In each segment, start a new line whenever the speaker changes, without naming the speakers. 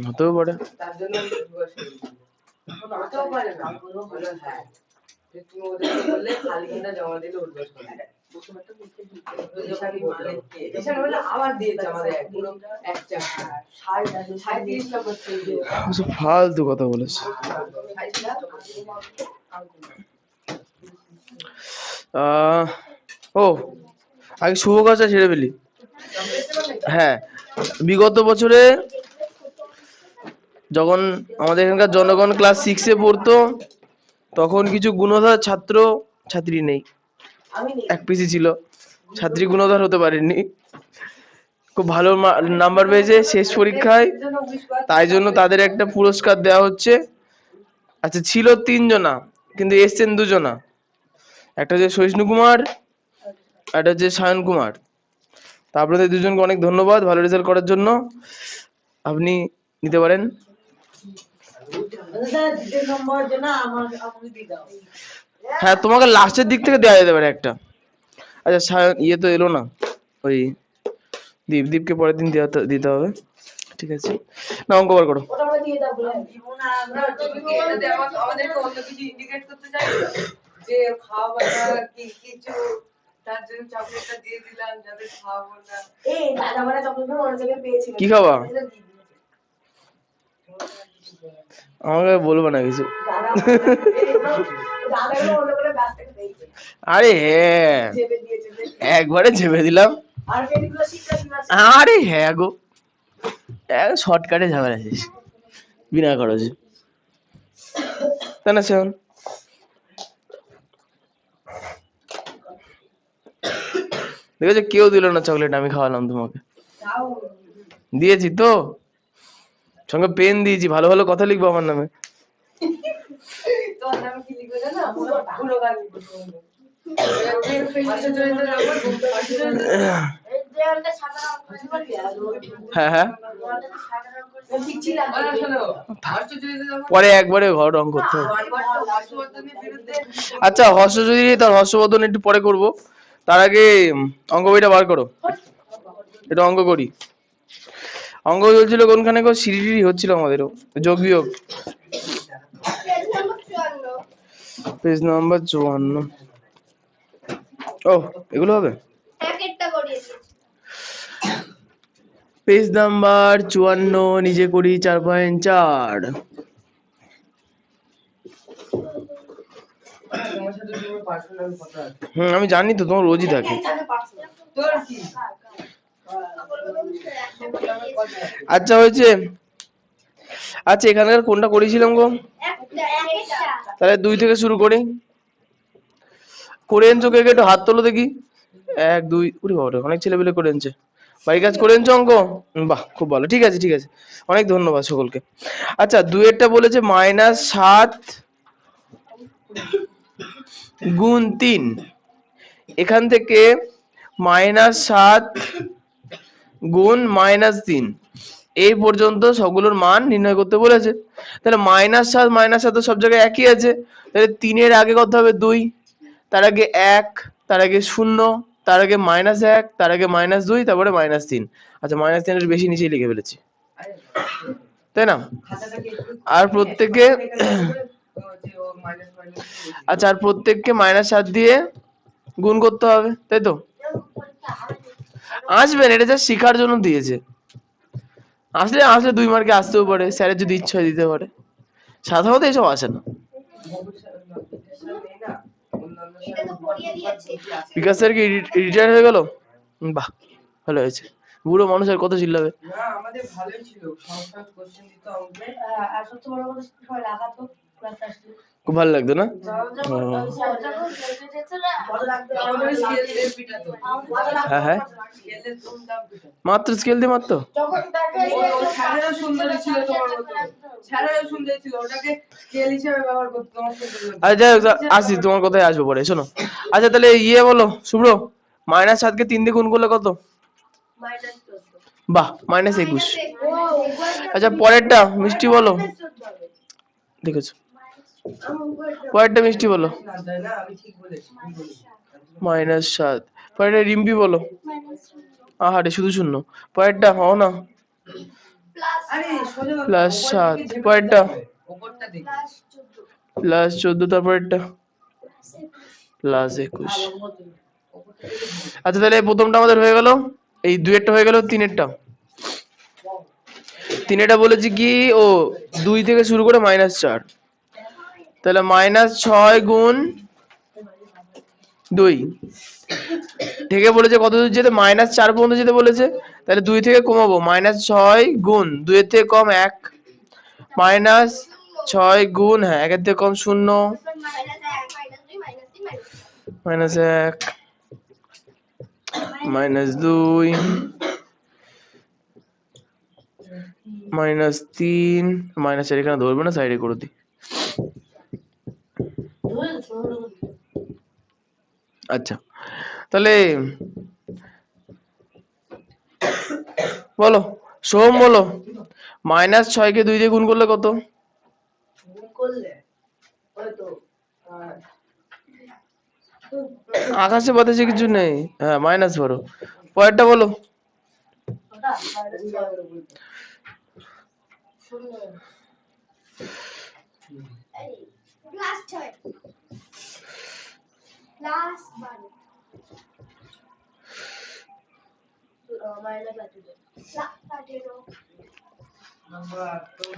হতেও পারে। ফালতু কথা বলেছে। ও আগে শুভ কাজটা ছেড়ে ফেলি। হ্যাঁ, বিগত বছরে যখন আমাদের এখানকার জনগণ ক্লাস 6-এ পড়তো তখন কিছু গুণধর ছাত্র ছাত্রী নেই, এক পিসি ছিল, ছাত্রী গুণধর হতে পারেনি, খুব ভালো নাম্বার পেয়েছে শেষ পরীক্ষায়, তাই জন্য তাদের একটা পুরস্কার দেওয়া হচ্ছে। আচ্ছা, ছিল 3 জনা কিন্তু এসছেন 2 জনা, একটা হচ্ছে সহিষ্ণু কুমার, একটা হচ্ছে সায়ন কুমার। তা আপনাদের দুজনকে অনেক ধন্যবাদ ভালো রেজাল্ট করার জন্য। আপনি নিতে পারেন। হ্যাঁ, তোমাকে লাস্টের দিক থেকে দেওয়া যেতে পারে একটা। আচ্ছা, সায়ন ইয়ে তো এলো না, ওই দীপকে পরের দিন দিতে হবে। ঠিক আছে, না অঙ্ক বার করো। কি খাবা? আমাকে বলবো না কিছু। আরে হ্যাঁ, একবারে চেপে দিলাম। আরে হ্যাঁ গো, শর্টকাটে ঝামেলা শেষ বিনা খরচে, তাই না সেন? দেখেছো, কেউ দিল না চকলেট, আমি খাওয়ালাম তোমাকে। দিয়েছি তো, সঙ্গে পেন দিয়েছি, ভালো ভালো কথা লিখবো আমার নামে। হ্যাঁ হ্যাঁ, পরে একবারে ঘর রং করতে হবে। আচ্ছা, হর্ষযুধি তার হর্ষবর্ধন একটু পরে করব, তার আগে অঙ্ক বইটা বার করো, এটা অঙ্ক করি। অঙ্ক চলছিল কোনখানে গো, সিঁড়ি হচ্ছিল আমাদেরও, যোগ বিয়োগ, পেজ নাম্বার 54। ও এগুলো হবে, পেজ নাম্বার 54 নিজে করি 4.4। আমি জানি তো, তোমার রোজই থাকে। আচ্ছা হয়েছে। আচ্ছা, এখানকার কোনটা করেছিলাম গো? তাহলে 2 থেকে শুরু করি। করে এনেছো কে কে, একটু হাত তোলো দেখি। 1 2, উরি বাবা, অনেক ছেলে পেলে করে এনেছে। বাড়ি কাজ করে এনেছো অঙ্ক? বাহ, খুব ভালো, ঠিক আছে ঠিক আছে, অনেক ধন্যবাদ সকলকে। আচ্ছা, 2 এরটা বলেছে -7 গুণ 3, এখান থেকে -7 গুণ -3 এই পর্যন্ত সবগুলোর মান নির্ণয় করতে বলেছে। তাহলে -7 সব জায়গায় একই আছে, তাহলে 3 এর আগে কত হবে? 2, তার আগে 1, তার আগে 0, তার আগে -1, তার আগে -2, তারপরে -3। আচ্ছা, -3 এর বেশি নিচেই লিখে ফেলেছি, তাই না? আর প্রত্যেককে আচ্ছা, আর প্রত্যেককে -7 দিয়ে গুণ করতে হবে, তাই তো? আসবেন, এটা যা শেখার জন্য দিয়েছে, আসলে 2 মার্কে আসতেও পারে, স্যারের যদি ইচ্ছা দিতে পারে, সাধারণত এসব আসে না। বিকাশ স্যার কি রিটায়ার হয়ে গেল? বাহ, ভালো হয়েছে, বুড়ো মানুষ আর কত চিল্লাবে। না, আমাদের ভালোই ছিল, সংস্কৃত কোশ্চেন দিতে অঙ্কে, আর সবচেয়ে বড় কথা সবাই লাগাতো ক্লাস আসলে, খুব ভালো লাগতো না? হ্যাঁ হ্যাঁ, মাত্র স্কেল দিয়ে মাত্র। আচ্ছা যাই হোক, আসি, তোমার কথাই আসবো পরে, শোনো। আচ্ছা তাহলে ইয়ে বলো শুভ্র, -7 কে 3 দিয়ে গুণ করলে কত? বাহ, -21। আচ্ছা, পরেরটা মিষ্টি বলো, দেখেছো, পরেরটা মিষ্টি বলো। -7 পরেরটা রিম্পি বলো। আহারে শুধু শূন্য। পরেরটা হও না। +7। পরেরটা +14। তারপরেরটা +21। আচ্ছা তাহলে প্রথমটা আমাদের হয়ে গেল, এই দুইয়েরটা হয়ে গেল, তিনেরটা। তিনেরটা বলেছি কি, ও 2 থেকে শুরু করে -4, তাহলে -6 গুণ 2 থেকে বলেছে কত দূর যেতে, -4 পর্যন্ত যেতে বলেছে, তাহলে 2 থেকে কমাবো, -6 গুণ 2 এর থেকে কম 1, -6 গুণ, হ্যাঁ 1 এর থেকে কম 0, -1, -2, -3, -4 এখানে ধরবে না, সাইডে করে দিই। আচ্ছা তাহলে বলো সোম, বলো -6 কে 2 দিয়ে গুণ করলে কত? আকাশে বাতাসে কিছু নেই, হ্যাঁ মাইনাস করো। পরেরটা বলো।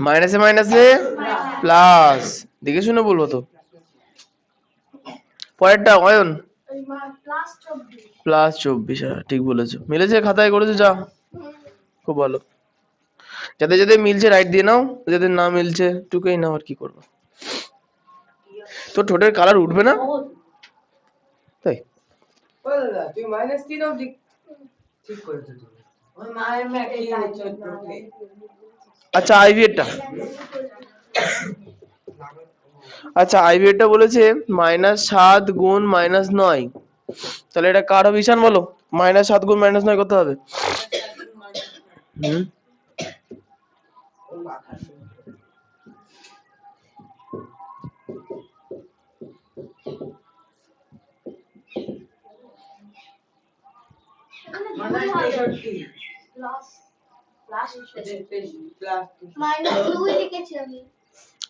মাইনাসে মাইনাসে প্লাস, দেখে শুনে বলবো তো। পরেরটা অয়ন +24, হ্যাঁ ঠিক বলেছো, মিলেছে, খাতায় করেছো, যা খুব ভালো। যাদের যাদের মিলছে রাইট দিয়ে নাও, যাদের না মিলছে টুকেই নাও, আর কি করবো। তো ঠোঁটের কালার উঠবে না তাই? তুই -3 অবধি ঠিক করেছো তুমি। ওই মায়ের ম্যাকে আচ্ছা আইভিএরটা, আচ্ছা আইভিএরটা বলেছে -7 গুণ -9, তাহলে এটা কার হবে ঈশান বলো। -7 গুণ -9 কত হবে?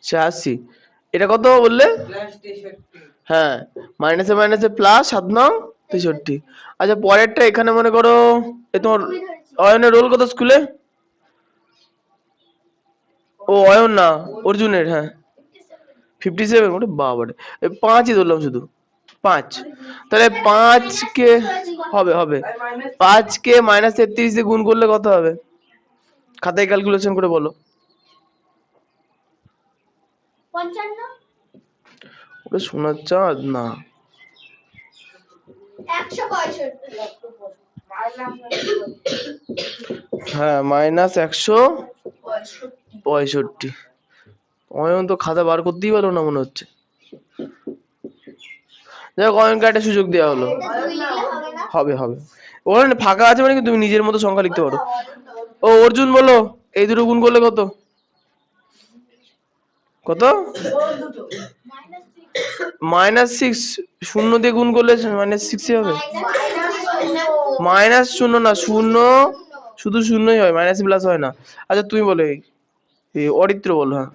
+83। এটা কত বললে? হ্যাঁ মাইনাসে মাইনাসে প্লাস 7×9 = 63। আচ্ছা পরেরটা এখানে মনে করো, এ তোমার অয়নের রোল কত স্কুলে? ও অয়ন না, অর্জুনের, হ্যাঁ 57। ওরে বাবারে, 5ই ধরলাম শুধু, 5। তাহলে 5 কে হবে হবে 5 কে -33 দিয়ে গুণ করলে কত হবে? খাতায় ক্যালকুলেশন করে বলো।
55।
ওটা সোনার চাঁদ না,
165।
হ্যাঁ -165। অয়ন তো খাতা বার করতেই পারলো না মনে হচ্ছে। যাই হোক অয়নকে একটা সুযোগ দেওয়া হলো। হবে হবে, ওখানে ফাঁকা আছে মানে কি তুমি নিজের মতো সংখ্যা লিখতে পারো। ও অর্জুন বলো, এই দুটো গুণ করলে কত? কত? -6। 0 দিয়ে গুণ করলে -6 হবে। -0 না, 0 শুধু শূন্যই হয়, মাইনাস প্লাস হয় না। আচ্ছা তুমি বলো, এই অরিত্র বলো। হ্যাঁ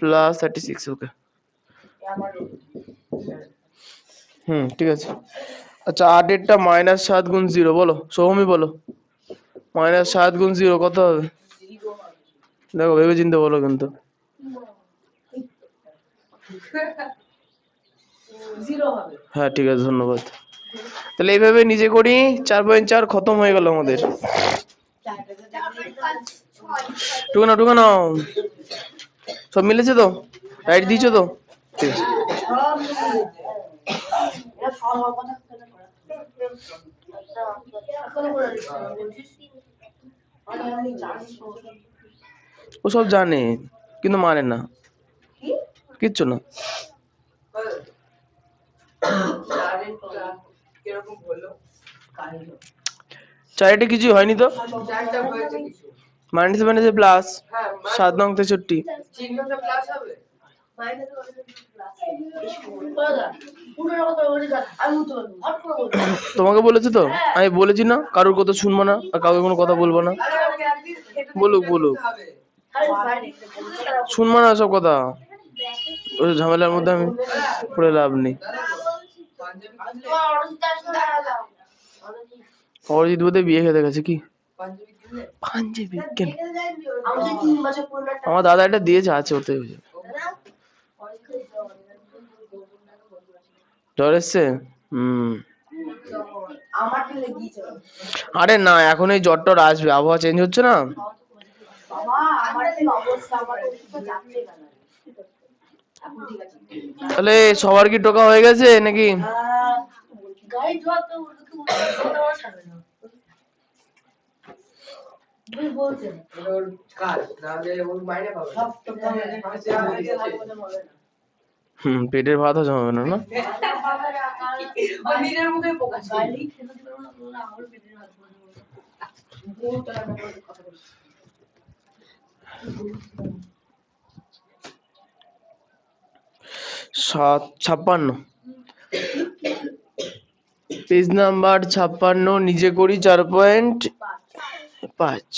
+36। ওকে ঠিক আছে। আচ্ছা 8-এরটা -7 গুণ 0 বলো, সৌমি বলো। -7 গুণ 0 কত হবে? দেখো ভেবে চিন্তে বলো কিন্তু। হ্যাঁ ঠিক আছে, ধন্যবাদ। তাহলে এইভাবে নিজে করি, 4.4 খতম হয়ে গেল আমাদের। টুকানো সব মিলেছে তো, রাইট দিয়েছো তো? ঠিক আছে। ও সব জানে কিন্তু মানে না, কিচ্ছু না। চারিটা কিছু হয়নি তো, মাইনাসে মাইনাসে প্লাস, 7×9 = 63। তোমাকে বলেছে তো, আমি বলেছি না কারোর কথা শুনবো না আর কাউকে কোনো কথা বলবো না। বলুক বলুক, শুনবো না সব কথা। ওই ঝামেলার মধ্যে আমি পড়ে লাভ নেই। অরিজিৎ বোধহয় বিয়ে খেতে গেছে। কি পাঞ্জাবি কেন? আমার দাদা এটা দিয়েছে, আছে ওতে। জ্বর এসছে? আরে না, এখন এই জ্বর টর আসবে, আবহাওয়া চেঞ্জ হচ্ছে না। তাহলে সবার কি টোকা হয়ে গেছে নাকি? পেটের ভাতও জমাবে না, না? ছাপ্পান্ন, পেজ নাম্বার 56, নিজে করি 4.5।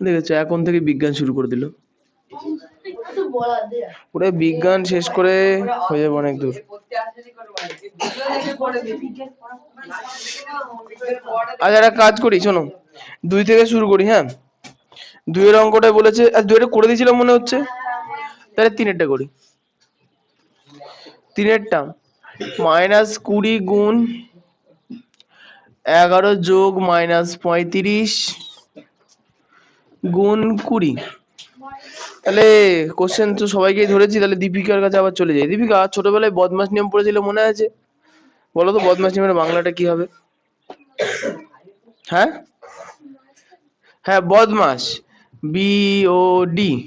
দেখেছো, এখন থেকে বিজ্ঞান শুরু করে দিল। পুরো বিজ্ঞান শেষ করে হয়ে যাবে অনেক দূর। আচ্ছা একটা কাজ করি, শোনো, 2 থেকে শুরু করি। হ্যাঁ, 2 এর অঙ্কটা বলেছে, 2 এর করে দিয়েছিলাম মনে হচ্ছে, তাহলে 3 এরটা করি। 3 এরটা -20 গুণ 11 যোগ -35 গুণ 20। তাহলে কোশ্চেন তো সবাইকেই ধরেছি, তাহলে দীপিকার কাছে আবার চলে যাই। দীপিকা, ছোটবেলায় বদমাস নিয়ম পড়েছিল, মনে আছে? বলো তো বদমাস নিয়মের বাংলাটা কি হবে? হ্যাঁ হ্যাঁ, বদমাস, BODMAS,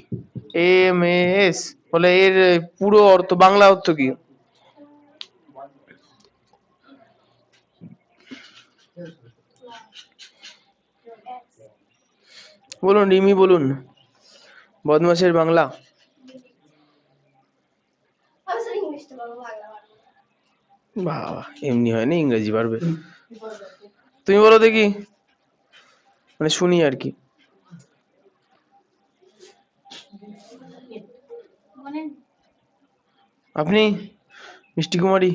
বলে এর পুরো অর্থ, বাংলা অর্থ কি? বলুন রিমি, বলুন বদমাসের বাংলা। বাবা, এমনি হয় না, ইংরেজি পারবে। তুমি বলো দেখি, মানে শুনি আর কি। আপনি মিষ্টি কুমারী,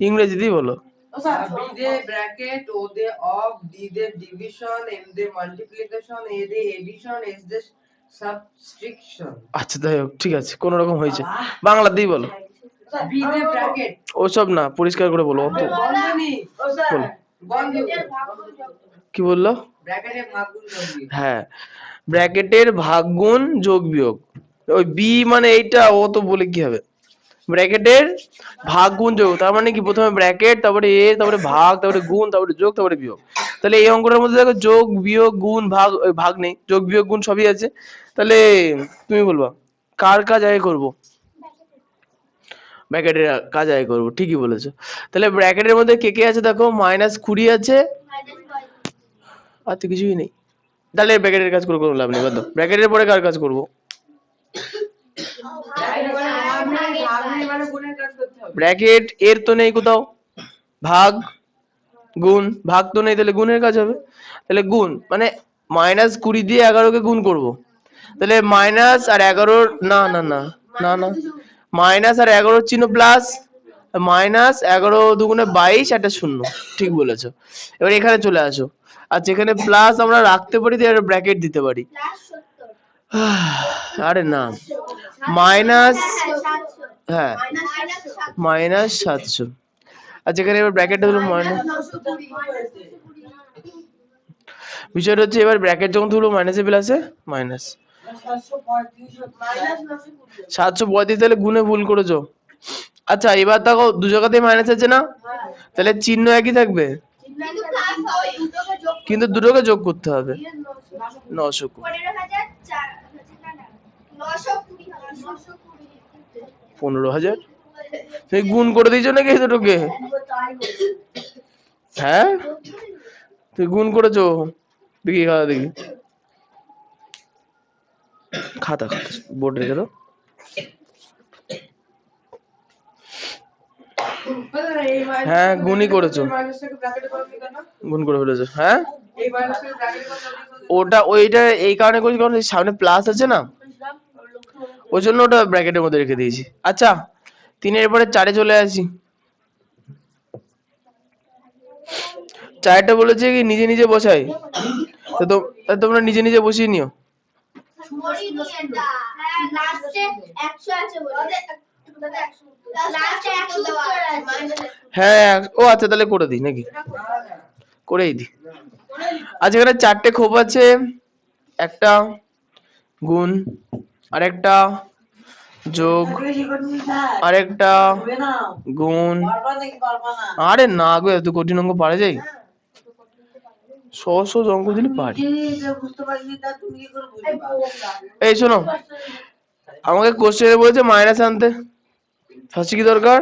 ইংরেজিতেই বলো।
B দে ব্র্যাকেট, O দে অফ, D দে ডিভিশন, M দে মাল্টিপ্লিকেশন, A দে এডিশন, S দে সাবট্রাকশন।
আচ্ছা যাই হোক, ঠিক আছে, কোন রকম হয়েছে, বাংলাতেই বলো।
B দে ব্র্যাকেট,
ওসব না, পরিষ্কার করে বলো। অত
বন্ধনী,
বলো।
বন্ধনী,
কি বললো?
ব্র্যাকেটে ভাগগুণ যোগ বিয়োগ।
হ্যাঁ, ব্র্যাকেটের ভাগগুণ যোগ বিয়োগ। ওই বি মানে এইটা, ও তো বলে কি হবে? ব্র্যাকেটের ভাগগুণ যোগ, তার মানে কি প্রথমে ব্র্যাকেট, তারপরে এ, তারপরে ভাগ, তারপরে গুণ, তারপরে যোগ, তারপরে বিয়োগ। তাহলে এই অঙ্কটার মধ্যে দেখো যোগ বিয়োগ গুণ ভাগ, ভাগ নেই, যোগ বিয়োগ গুণ সবই আছে। তাহলে তুমি বলবা কার কাজ আগে করবো? ব্র্যাকেটের কাজ আগে করবো, ঠিকই বলেছো। তাহলে ব্র্যাকেটের মধ্যে কে কে আছে দেখো, -20 আছে, আর তো কিছুই নেই। তাহলে ব্র্যাকেটের কাজ করে কোনো লাভ নেই, বাদ দাও। ব্র্যাকেটের পরে কার কাজ করবো? ব্র্যাকেট এর তো নেই কোথাও, ভাগ গুণ, ভাগ তো নেই, তাহলে গুণের কাজ হবে। তাহলে গুণ মানে -20 দিয়ে 11কে গুণ করব। তাহলে মাইনাস আর 11, না না না না না, মাইনাস আর 11 চিহ্ন প্লাস, -11 দুগুণে 22, একটা শূন্য। ঠিক বলেছো। এবার এখানে চলে আসো, আর যেখানে প্লাস আমরা রাখতে পারি, দিয়ে ব্র্যাকেট দিতে পারি। আরে না, মাইনাস, হ্যাঁ -700, আর যেখানে এবার ব্র্যাকেট হলো মাইনাস। বিষয়টা হচ্ছে, এবার ব্র্যাকেট যখন তুলবো মাইনাসে প্লাসে মাইনাস 735, তাহলে গুণে ভুল করেছো। আচ্ছা এবার দেখো, দু জায়গাতেই মাইনাস আছে না, তাহলে চিহ্ন একই থাকবে, কিন্তু দুটোকে যোগ করতে হবে। 920, 15,000। তুমি গুণ করে দিয়েছো নাকি এই দুটোকে? হ্যাঁ, তুই গুণ করেছো, দেখি দেখি। খাতা বোর্ড রেখে দাও। হ্যাঁ গুণই করেছো, গুণ করে ফেলেছো। হ্যাঁ ওটা ওইটা এই কারণে করেছি কারণ সামনে প্লাস আছে না, ওই জন্য ওটা ব্র্যাকেটের মধ্যে রেখে দিয়েছি। আচ্ছা 3 পরে 4 চলে আসি। 4টা বলেছে কি নিজে নিজে বসাই, তো তোমরা নিজে নিজে বসিয়ে নিও। হ্যাঁ ও আচ্ছা তাহলে করে দিই নাকি, করেই দিই। আচ্ছা এখানে 4টে খোপ আছে, একটা গুণ, আরেকটা যোগ, আরেকটা গুণ। আরে না গো এত কঠিন অঙ্ক পারা যায়? সহজ সহজ অঙ্ক দিলে পারি। এই শোনো, আমাকে কোশ্চেনে বলেছে মাইনাস আনতে, ফার্স্টে কি দরকার?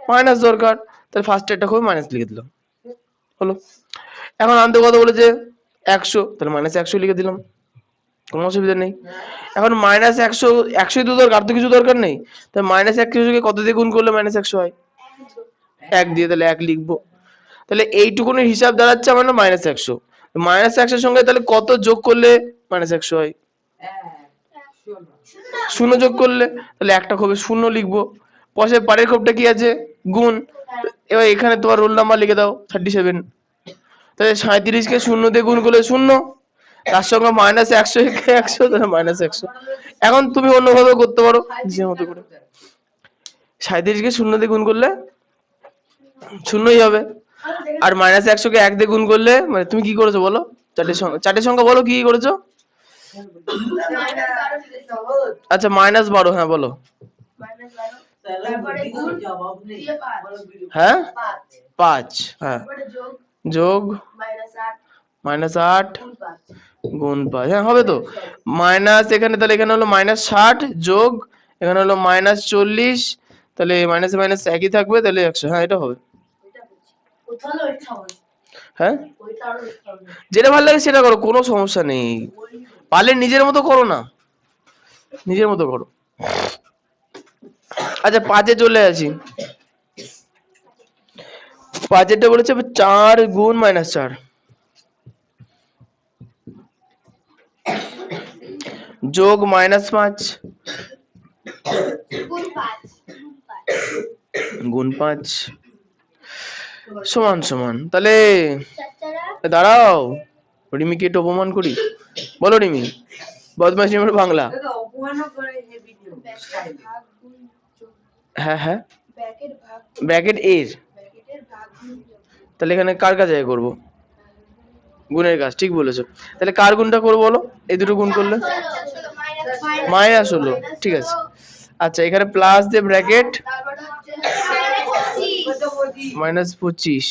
মাইনাস দরকার, তাহলে ফার্স্টে একটা খুব মাইনাস লিখে দিলাম, হলো। এখন আনতে কত বলেছে? 100, তাহলে -100 লিখে দিলাম, কোনো অসুবিধা নেই। এখন -100, 100ই তো দরকার, আর তো কিছু দরকার নেই। তাহলে -100 কে কত দিয়ে গুণ করলে -100 হয়? 1 দিয়ে, তাহলে 1 লিখবো। তাহলে এইটুকুনের হিসাব দাঁড়াচ্ছে আমার না -100। -100 সঙ্গে তাহলে কত যোগ করলে -100 হয়? 0 যোগ করলে, তাহলে একটা খোপে 0 লিখবো। পাশে পারের খোপটা কি আছে? গুণ। এবার এখানে তোমার রোল নাম্বার লিখে দাও 37। তাহলে 37 কে 0 দিয়ে গুণ করলে 0, তার সঙ্গে -100 কে 100, তাহলে -100। এখন তুমি অন্যভাবে করতে পারো নিজের মতো করে। 37 কে 0 দিয়ে গুণ করলে 0ই হবে, আর -100 কে 1 দিয়ে গুণ করলে, মানে তুমি কি করেছো বলো? চারটে সংখ্যা বলো কি করেছো? আচ্ছা -12, হ্যাঁ বলো। হ্যাঁ 5, হ্যাঁ যোগ -8 গুণ 5, হ্যাঁ হবে তো। মাইনাস এখানে, তাহলে এখানে হলো -60 যোগ এখানে হলো -40, তাহলে মাইনাসে মাইনাস একই থাকবে, তাহলে 100। হ্যাঁ এটা হবে। হ্যাঁ যেটা ভালো লাগে সেটা করো, কোনো সমস্যা নেই। পারলে নিজের মতো করো না, নিজের মতো করো। আচ্ছা 5-এ চলে আসি। 5-এরটা বলেছে 4 গুণ -4 যোগ -5 গুণ 5 সমান সমান, তাহলে দাঁড়াও রিমিকে একটু অপমান করি। বলো রিমি, বদমাশ রিমির বাংলা। হ্যাঁ হ্যাঁ ব্র্যাকেট এর, তাহলে এখানে কার কাছে করবো? গুণের কাজ, ঠিক বলেছো। তাহলে কার গুণটা করবো বলো? এই দুটো গুণ করলে -16, ঠিক আছে। আচ্ছা এখানে প্লাস দিয়ে ব্র্যাকেট -25।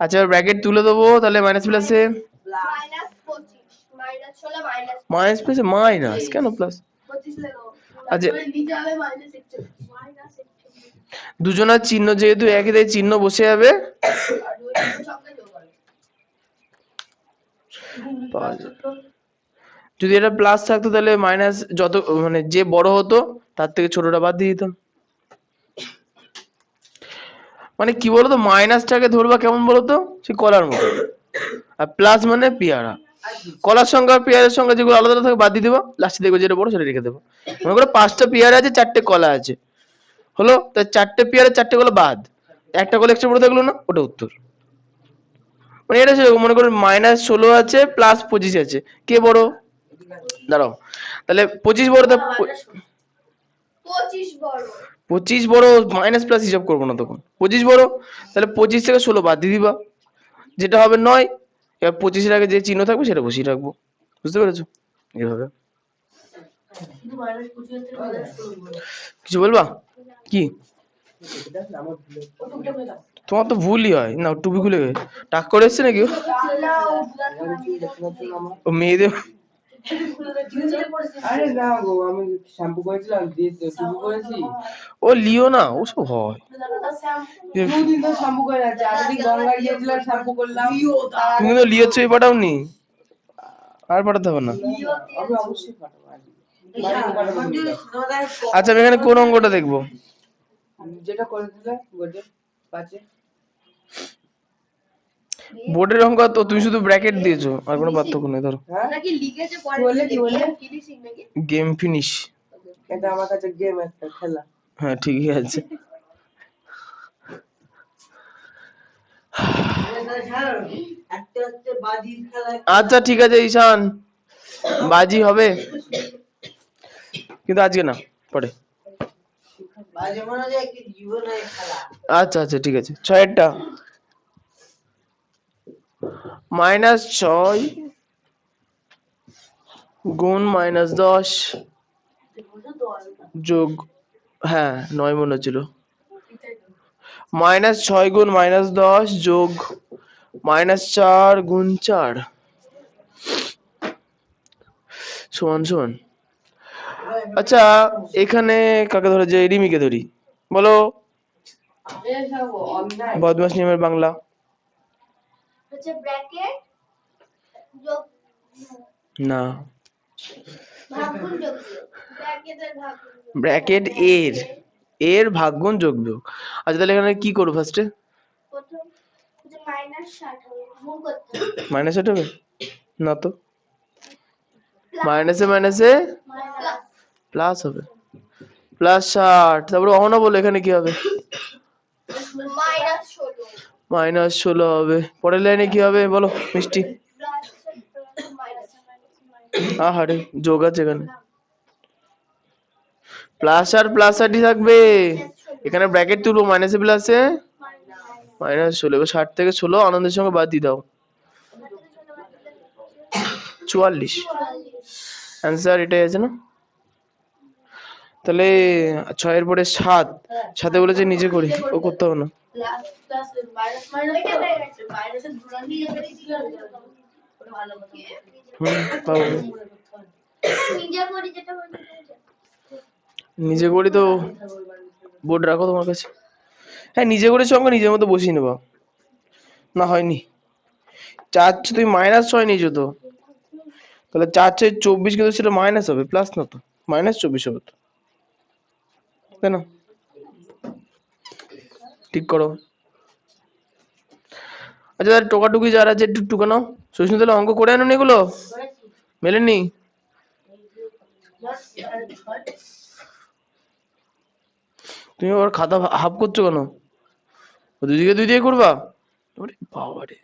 আচ্ছা ব্র্যাকেট তুলে দেবো, তাহলে মাইনাস প্লাসে মাইনাস প্লাসে মাইনাস কেন প্লাস? আচ্ছা দুজনের চিহ্ন যেহেতু একই, তাই চিহ্ন বসে যাবে। যদি এটা প্লাস থাকতো তাহলে মাইনাস যত মানে যে বড় হতো তার থেকে ছোটটা বাদ দিয়ে দিতাম। মানে কি বলতো, মাইনাসটাকে ধরবা কেমন বলতো, সে কলার মতো, আর প্লাস মানে পেয়ারা। কলার সংখ্যা পেয়ারের সংখ্যা যেগুলো আলাদা আলাদা থাকে বাদ দিয়ে দেবো, লাস্টে দেখবো যেটা বড় সেটা রেখে দেবো। মনে করো 5টা পেয়ারা আছে, 4টে কলা আছে, হলো। তাই 4টে পেয়ারা 4টে কলা বাদ, একটা কলা এক্সট্রা পড়ে থাকলো না, ওটা উত্তর। মানে এটা সেরকম, মনে করো -16 আছে প্লাস 25 আছে, কে বড়? দাঁড়াও, তাহলে 25 বড়, 25 বড়, মাইনাস প্লাস হিসাব করবো না তখন, 25 বড়। তাহলে 25 থেকে 16 বাদ দিয়ে দিবা, যেটা হবে 9। এবার 25-এর আগে যে চিহ্ন থাকবে সেটা বসিয়ে রাখবো, বুঝতে পেরেছো? এইভাবে কিছু বলবা কি? তোমার তো ভুলই হয় না, টুপি খুলে টাক করে এসছে নাকি ও মেয়েদের?
আরে না গো, আমি শ্যাম্পু করেছিলাম দিয়ে টুপি করেছি।
ও লিও না, ওসব হয়।
দুদিন তো শ্যাম্পু করে আছে, আমি গঙ্গা গিয়েছিলাম শ্যাম্পু করলাম।
তুমি তো লিওর ছবি পাঠাওনি, আর পাঠাতে হবে না।
আমি অবশ্যই পাঠাবো।
আচ্ছা আমি এখানে কোন অঙ্কটা দেখবো?
যেটা করে দিলে বোর্ডে পাঁচে
বোর্ডের অঙ্ক তো তুমি শুধু ব্র্যাকেট দিয়েছো, আর কোনো পার্থক্য নেই। ধরো
হ্যাঁ
নাকি লিখেছে
কি বললে
ফিনিশিং নাকি?
Game finish.
এটা আমার কাছে গেম একটা খেলা
হ্যাঁ ঠিকই আছে। আচ্ছা ঠিক আছে ঈশান, বাজি হবে কিন্তু আজকে না, পরে। আচ্ছা আচ্ছা ঠিক আছে। 6-টা -6 গুণ -10 যোগ, হ্যাঁ 9 মনে হচ্ছিল, -6 গুণ -10 যোগ -4 গুণ 4 সমান সমান। আচ্ছা এখানে কাকে ধরা যায়? রিমিকে ধরি, বলো বদমাস নিয়মের বাংলা।
হচ্ছে ব্র্যাকেট যোগ
না,
ভাগগুণ যোগ বিয়োগ। ব্র্যাকেটের ভাগগুণ যোগ।
ব্র্যাকেট এর ভাগগুণ যোগ বিয়োগ। আচ্ছা তাহলে এখানে কি করবো ফার্স্টে?
প্রথম হচ্ছে -60 হবে, গুণ করতে হবে।
-8 হবে না তো, মাইনাসে মাইনাসে
প্লাস
প্লাস হবে, +60। তারপরে অহনা বলো এখানে কি হবে?
-16
-16 হবে। পরের লাইনে কি হবে বলো মিষ্টি?
প্লাস মাইনাস
আহারে যোগ আছে এখানে, প্লাস আর প্লাস আরই থাকবে। এখানে ব্র্যাকেট তুলবো, মাইনাসে প্লাসে -16। এবার 60 থেকে 16 আনন্দের সঙ্গে বাদ দিয়ে দাও, 44। অ্যান্সার এটাই আছে না? তাহলে 6 এর পরে 7, সাথে বলেছে নিচে করি, ও করতে হবে না।
প্লাস প্লাস মাইনাস মাইনাস এটা হয়ে গেছে, মাইনাসের দুলান দিয়ে এবারে ছিল ওটা ভালো কথা।
পাবো।
নিজে করি যেটা বলতে
নিজে করি তো বোর্ড রাখো তোমার কাছে। হ্যাঁ নিজে করেছো অঙ্ক নিজের মতো বসিয়ে নেবা। না হয়নি, 4 তুমি -6 নিয়েছো তো, তাহলে 4×6 = 24, কিন্তু সেটা মাইনাস হবে, প্লাস না তো, -24 হবে তো, তাই না? ঠিক করো। আচ্ছা তাহলে টোকাটুকি যারা আছে একটু টুকানো। সুস্মিতা তাহলে অঙ্ক করে আনো এগুলো, মেলেনি? তুমি আবার খাতা হাফ করছো কেন? দুদিকে দুই দিয়ে করবা? ওরে বাবারে,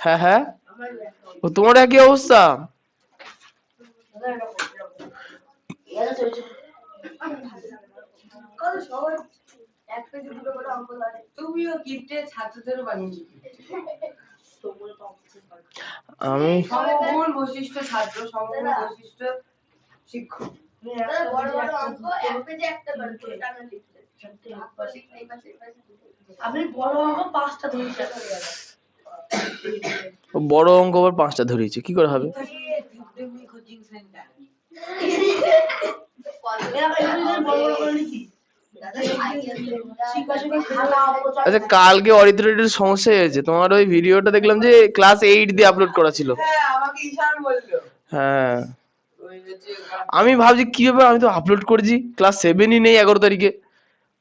হ্যাঁ হ্যাঁ ও তোমার একই অবস্থা।
তুমিও কিপ্টে ছাত্রদেরও বানিয়েছো।
আমি
সমগুণ বৈশিষ্ট্য ছাত্র, সমগুণ বৈশিষ্ট্য শিক্ষক।
বড় বড় অঙ্ক এক পেজে একটা করে টানা লিখতে। আপনি বড় অঙ্ক 5টা ধরেছেন।
বড় অঙ্ক আবার 5টা ধরেছে, কি করে হবে?
কোচিং সেন্টার
আচ্ছা কালকে অরিত্রের সমস্যা হয়েছে, তোমার ওই ভিডিওটা দেখলাম যে ক্লাস 8 দিয়ে আপলোড করা ছিল।
হ্যাঁ আমাকে ঈশান বললো।
হ্যাঁ আমি ভাবছি কি ব্যাপার, আমি তো আপলোড করেছি, ক্লাস 7ই নেই 11 তারিখে।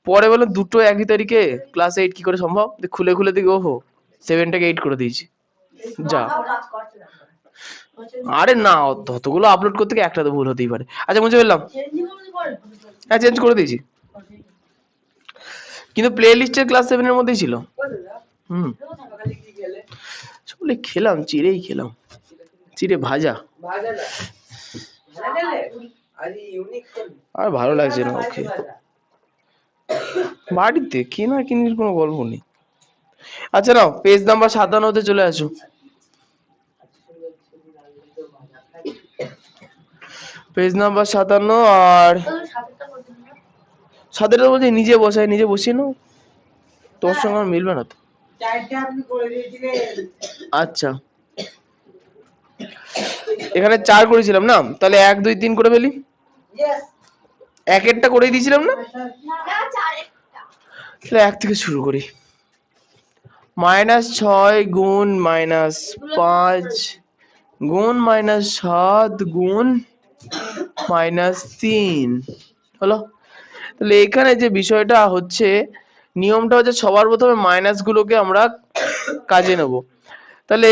পরে বললাম দুটো একই তারিখে, ক্লাস 8 কি করে সম্ভব? খুলে খুলে দেখি ওহো 7টাকে 8 করে দিয়েছি। যা, আরে না ততগুলো আপলোড করতে গিয়ে একটা তো ভুল হতেই পারে। আচ্ছা মুছে ফেললাম, হ্যাঁ চেঞ্জ করে দিয়েছি, কিন্তু প্লে লিস্টের ক্লাস 7 এর মধ্যেই ছিল।
সকালে কি খেলে?
সকালে খেলাম, চিড়েই খেলাম, চিড়ে ভাজা।
ভাজা না ভাজা খেলে আজ ইউনিক খেলে।
আর ভালো লাগছে না ওকে, বাড়িতে কেনা কিনির কোনো গল্প নেই। আচ্ছা নাও পেজ নাম্বার 57-তে চলে আসো। পেজ নাম্বার 57 আর 7টা বলছে নিজে বসাই, নিজে বসিয়ে নাও, তোর সঙ্গে আমার মিলবে না তো।
চারটে আপনি করে দিয়েছিলেন।
আচ্ছা এখানে 4 করেছিলাম না, তাহলে 1 2 3 করে ফেলি।
ইয়েস
একেরটা করে দিয়েছিলাম না,
না 4 একটা।
তাহলে 1 থেকে শুরু করি। -6 গুণ -5 গুণ -7 গুণ -3 হলো। তাহলে এখানে যে বিষয়টা হচ্ছে, নিয়মটা হচ্ছে সবার প্রথমে মাইনাস গুলোকে আমরা কাজে নেব। তাহলে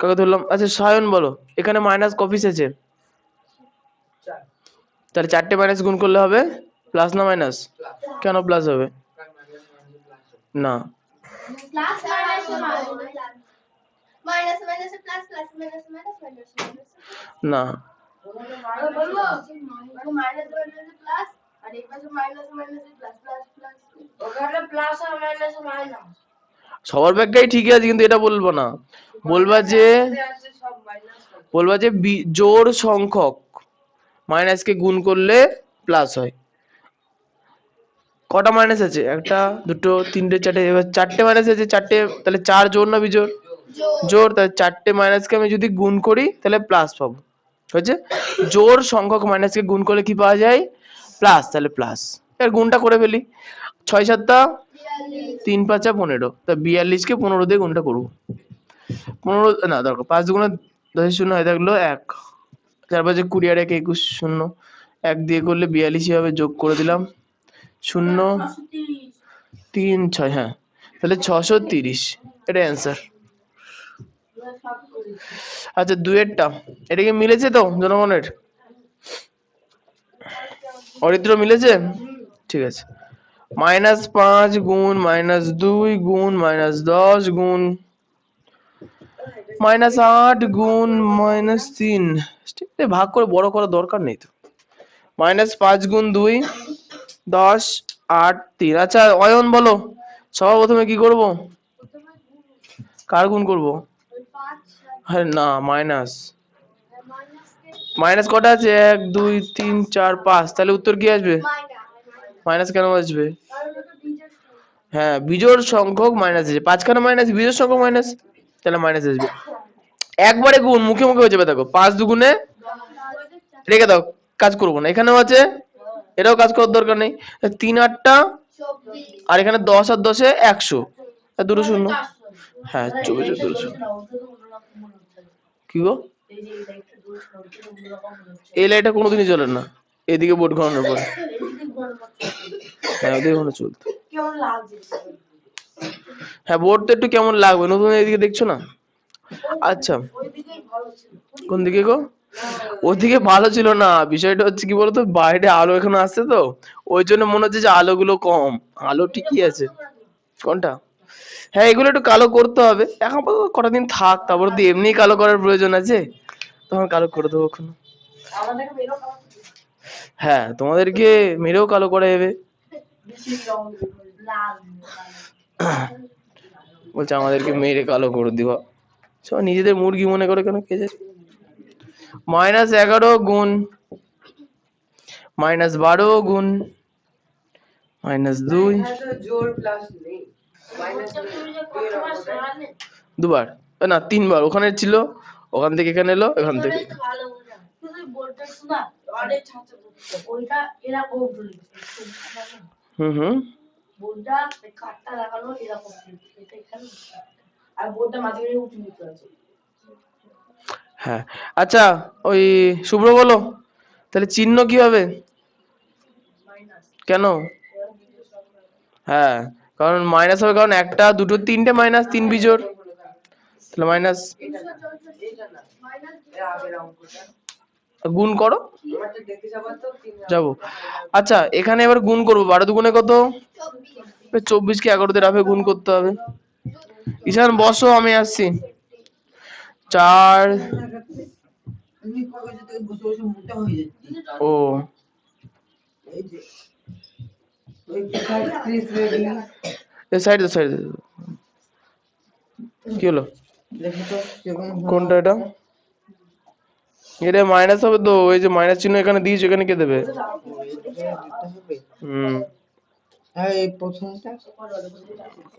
কাকে ধরলাম, আচ্ছা সায়ন বলো, এখানে মাইনাস কপিস আছে?
চার।
তাহলে 4টে মাইনাস গুণ করলে হবে প্লাস না মাইনাস?
প্লাস।
কেন প্লাস হবে?
কারণ মাইনাস মাইনাস প্লাস হবে।
না,
plus minus minus plus plus minus minus minus
না,
বলবো মাইনাস মাইনাস প্লাস আর এই পাশে minus minus plus plus plus ওখানে প্লাস আর মাইনাস মাইনাস
সবার ব্যাখ্যাই ঠিকই আছে, কিন্তু এটা বলবো না। বলবা যে
সব মাইনাস হবে।
বলবা যে জোড় সংখ্যক মাইনাসকে গুণ করলে প্লাস হয়। কটা মাইনাস আছে? 1 2 3 4, এবার 4টে মাইনাস আছে, 4টে, তাহলে 4 জোড় না বিজোড়? জোড়। তাহলে 4টে মাইনাসকে আমি যদি গুণ করি তাহলে প্লাস পাবো, হয়েছে? জোড় সংখ্যক মাইনাসকে গুণ করলে কি পাওয়া যায়? প্লাস। তাহলে প্লাস, এর গুণটা করে ফেলি। 6 7 3 5 15, তা 42 কে 15 দিয়ে গুণটা করবো। 15 না দরকার, 5 দুগুণে 10 শূন্য হয়ে থাকলো 1, 4 5 20 আর 1 21 শূন্য, 1 দিয়ে করলে 42 হবে, যোগ করে দিলাম 0 3 6, হ্যাঁ, তাহলে 630, এটা অ্যান্সার। আচ্ছা 2এরটা, এটা কি মিলেছে তো জনগণের? অরিত্র মিলেছে? ঠিক আছে। -5 গুণ -2 গুণ -10 গুণ -8 গুণ -3, ভাগ করে বড় করার দরকার নেই তো। -5 গুণ 2 10 8 3। আচ্ছা অয়ন বলো, সবার প্রথমে কি করব? কার গুণ করব? আরে না, মাইনাস। মাইনাস কটা আছে? 1 2 3 4 5, তাহলে উত্তর কি আসবে? মাইনাস কেন আসবে? হ্যাঁ, বিজোড় সংখ্যক মাইনাস আছে, 5 খানা মাইনাস, বিজোড় সংখ্যক মাইনাস, তাহলে মাইনাস আসবে। একবারে গুণ মুখে মুখে হয়ে যাবে, দেখো 5 দুগুণে, রেখে দাও, কাজ করবো না। এখানেও আছে, এটাও কাজ করার দরকার নেই। 3 8 আর এখানে 10 আর 10 100, আর দুটো শূন্য, হ্যাঁ 24 200। কি গো? এই লাইনটা কোনোদিনই চলে না, এদিকে বোর্ড ঘোরানোর পরে, হ্যাঁ ওদিকে ঘোরানো চলতো। হ্যাঁ বোর্ড তো একটু কেমন লাগবে, নতুন এদিকে দেখছো না? আচ্ছা কোন দিকে গো? ওদিকে ভালো ছিল না, বিষয়টা হচ্ছে কি বলতো, বাইরে আলো এখানে আসছে তো, ওই জন্য মনে হচ্ছে যে আলোগুলো কম, আলো ঠিকই আছে। কোনটা? হ্যাঁ এগুলো একটু কালো করতে হবে, এখন কটা দিন থাক, তারপর তো এমনি কালো করার প্রয়োজন আছে, তখন কালো করে দেবো। হ্যাঁ তোমাদেরকে মেরেও কালো করা যাবে। বলছে আমাদেরকে মেরে কালো করে দিবা, সব নিজেদের মুরগি মনে করে কেন কে জানে। -11 গুণ -12 গুণ -2,
জোড় প্লাস নেই, মাইনাস
দুবার না 3বার, ওখানে ছিল, ওখান থেকে এখানে এলো, এখান থেকে। হুম হুম হ্যাঁ। আচ্ছা ওই শুভ্র বলো, তাহলে চিহ্ন কি হবে? কেন? হ্যাঁ কারণ মাইনাস হবে, কারণ 1 2 3টে মাইনাস, 3 বিজোড়, তাহলে মাইনাস। গুণ করো, যাবো। আচ্ছা এখানে এবার গুণ করবো, 12 দুগুণে কত? 24 কে 11 দিয়ে রাফে গুণ করতে হবে। ঈশান বসো, আমি আসছি। 4 ও সাইড কি হলো? কোনটা এটা? এটা মাইনাস হবে তো, ওই যে মাইনাস চিহ্ন এখানে দিয়েছো, এখানে কে দেবে?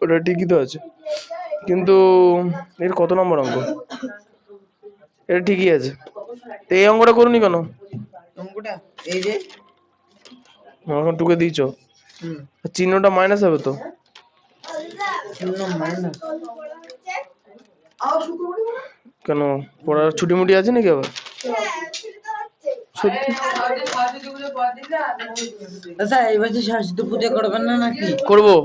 ওটা ঠিকই তো আছে, কিন্তু এর কত নম্বর অঙ্ক? এটা ঠিকই আছে, তো এই অঙ্কটা করুনি কেন?
এই যে
এখন টুকে দিয়েছো, চিহ্নটা মাইনাস হবে তো। কেন পড়ার ছুটি মুটি আছে নাকি আবার? সত্যি
সরস্বতীগুলো পড় দিলে
আচ্ছা এবার যে সরস্বতী পুজো করবেন না নাকি?
করবো।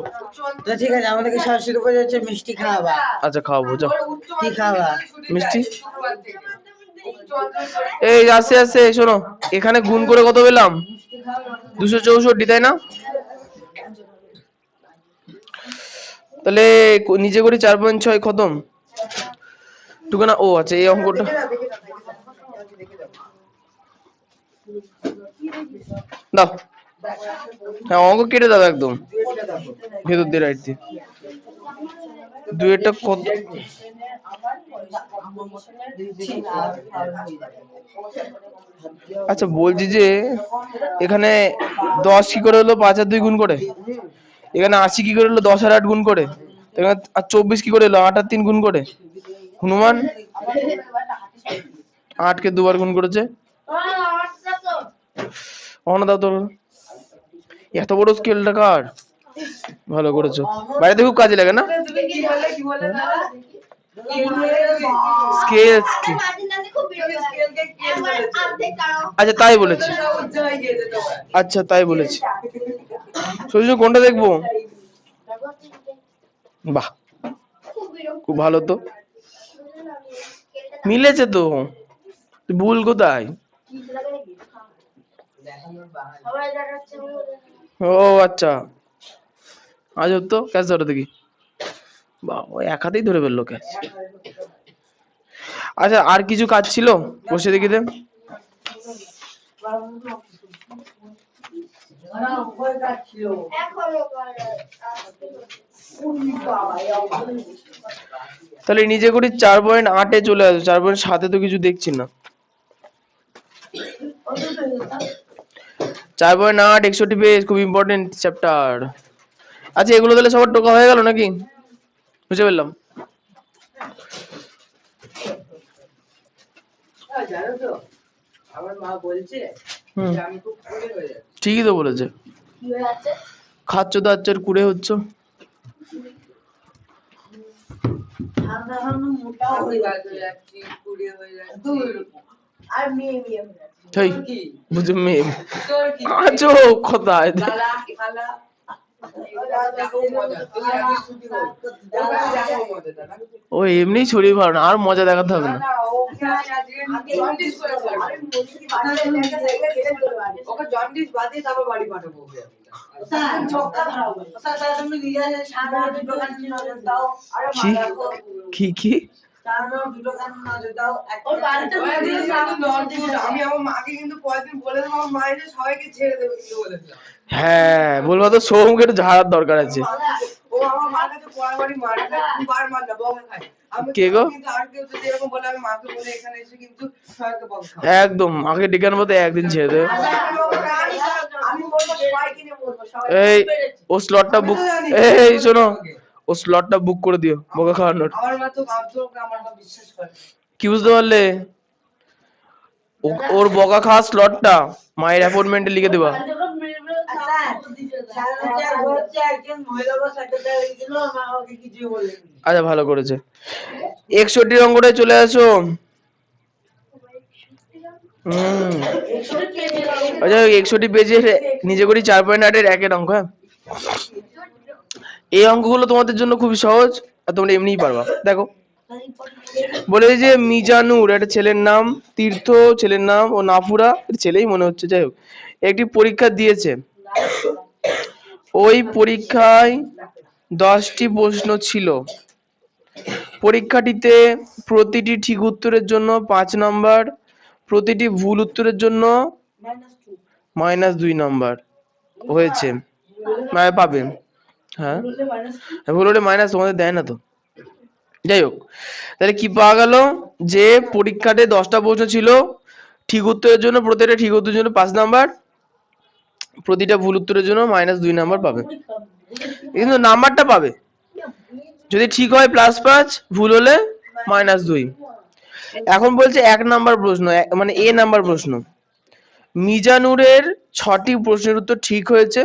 তো ঠিক আছে, আমাদেরকে সরস্বতী পুজো হচ্ছে মিষ্টি খাওয়াবা।
আচ্ছা খাওয়াবো, যাও।
কি খাওয়া?
মিষ্টি। এই আসে আসে শোনো, এখানে গুণ করে কত পেলাম? 264, তাই না? তাহলে নিচে করি 4.6 খতম টুকানা। ও আচ্ছা এই অঙ্কটা দাও। হ্যাঁ অঙ্ক কেটে দাও একদম ভেতর দিয়ে, রাইট দিয়ে। দুইটা কত? আচ্ছা বলছি যে এখানে 10 কি করে হলো 5 আর 2 গুণ করে, এখানে 80 কি করে হলো 10 আর 8 গুণ করে, এখানে আর 24 কি করে হলো 8 আর 3 গুণ করে। হনুমান 8 কে দুবার গুণ করেছে। অন দাও তোর, এত বড় স্কেলটা কার? ভালো করেছো, বাড়িতে খুব কাজে লাগে না
তুমি কি বলে দাদা?
স্কেল। আচ্ছা তাই বলেছি, আচ্ছা তাই বলেছি। সূর্য কোনটা দেখবো? বাহ খুব ভালো তো, মিলেছে তো। ভুল কোথায়? ও আচ্ছা আজ তো ক্যাচ ধরো দেখি। বাহ ওই এক হাতেই ধরে ফেললো ক্যাচ। আচ্ছা আর কিছু কাজ ছিল বসে দেখি দে। তাহলে নিজে করি 4.8 চলে আসো, 4.7 তো কিছু দেখছি না। 4.8 61 পেজ, খুব ইম্পর্টেন্ট চ্যাপ্টার। আচ্ছা এগুলো তাহলে সবার টোকা হয়ে গেল নাকি? বুঝে ফেললাম।
জানো তো আমার মা বলছে যে আমি খুব কুড়ে হয়ে যাচ্ছি।
ঠিকই তো বলেছে, খাচ্ছ তো আচ্ছা কুড়ে হচ্ছে।
আমি বাদ হয়ে যাচ্ছি, কুড়ে হয়ে যাচ্ছি।
আর মেয়ে হয়ে যাচ্ছে।
তাই
কি?
বুঝে মেয়ে
তোর কি?
আছো কোথায়?
লালা খালা দেখো মজা। তুমি আগে ছুটি করো। ওখানে দেখো মজা দাদা।
ও এমনি ছড়িয়ে পারো না, আর মজা দেখাতে হবে না।
জন্ডিস করে ফেলবো। ওকে জন্ডিস বাদে তারপর বাড়ি পাঠাবো ওকে আমি।
কি কি?
আমি আমার মাকে কিন্তু পরের দিন বলে দেবো, আমার মা এসে সবাইকে ছেড়ে দেবে কিন্তু বলেছিলাম।
হ্যাঁ বলবো তো সৌমকে একটু ঝাড়ার দরকার আছে।
ও আমার মার কাছে পড়াবাড়ি মারে না, দুবার মার না, বকা খায়। আমি
কে গো?
কিন্তু আর কেউ যদি এরকম বলে আমি মাকে বলে এখানে এসে কিন্তু সবাইকে বকা খাবো।
একদম আগে ডেকে আনবো তো একদিন ছেড়ে দেবে।
আমি বলবো সবাইকে নিয়ে বলবো সবাই
এই ও স্লটটা বুক, এই শোনো ও স্লটটা বুক করে দিও বোকা খাওয়ানোর।
আমার মা তো ভাবতো আমার মা বিশ্বাস করে।
কি বুঝতে পারলে? ওর বকা খাওয়া স্লটটা মায়ের অ্যাপয়েন্টমেন্টে লিখে দেবা। আচ্ছা ভালো করেছে। 61 অঙ্কটায় চলে আসো। আচ্ছা 61 পেজের নিজে করি 4.8 এর 1 অঙ্ক। হ্যাঁ এই অঙ্কগুলো তোমাদের জন্য খুবই সহজ আর তোমরা এমনিই পারবা। দেখো বলে যে মিজানুর একটা ছেলের নাম, তীর্থ ছেলের নাম, ও নাফুরা ছেলেই মনে হচ্ছে, যাই হোক একটি পরীক্ষা দিয়েছে। ওই পরীক্ষায় 10টি প্রশ্ন ছিল। পরীক্ষাটিতে প্রতিটি ঠিক উত্তরের জন্য 5 নাম্বার, প্রতিটি ভুল উত্তরের জন্য -2 নাম্বার হয়েছে মানে পাবে। হ্যাঁ ভুল হলে মাইনাস তোমাদের দেয় না তো। যাই হোক তাহলে কি পাওয়া গেল যে পরীক্ষাতে 10টা প্রশ্ন ছিল, ঠিক উত্তরের জন্য প্রতিটা ঠিক উত্তরের জন্য 5 নাম্বার, প্রতিটা ভুল উত্তরের জন্য -2 নাম্বার পাবে। কিন্তু নাম্বারটা পাবে, যদি ঠিক হয় +5, ভুল হলে -2। এখন বলছে 1 নাম্বার প্রশ্ন মানে এ নাম্বার প্রশ্ন, মিজানুরের 6টি প্রশ্নের উত্তর ঠিক হয়েছে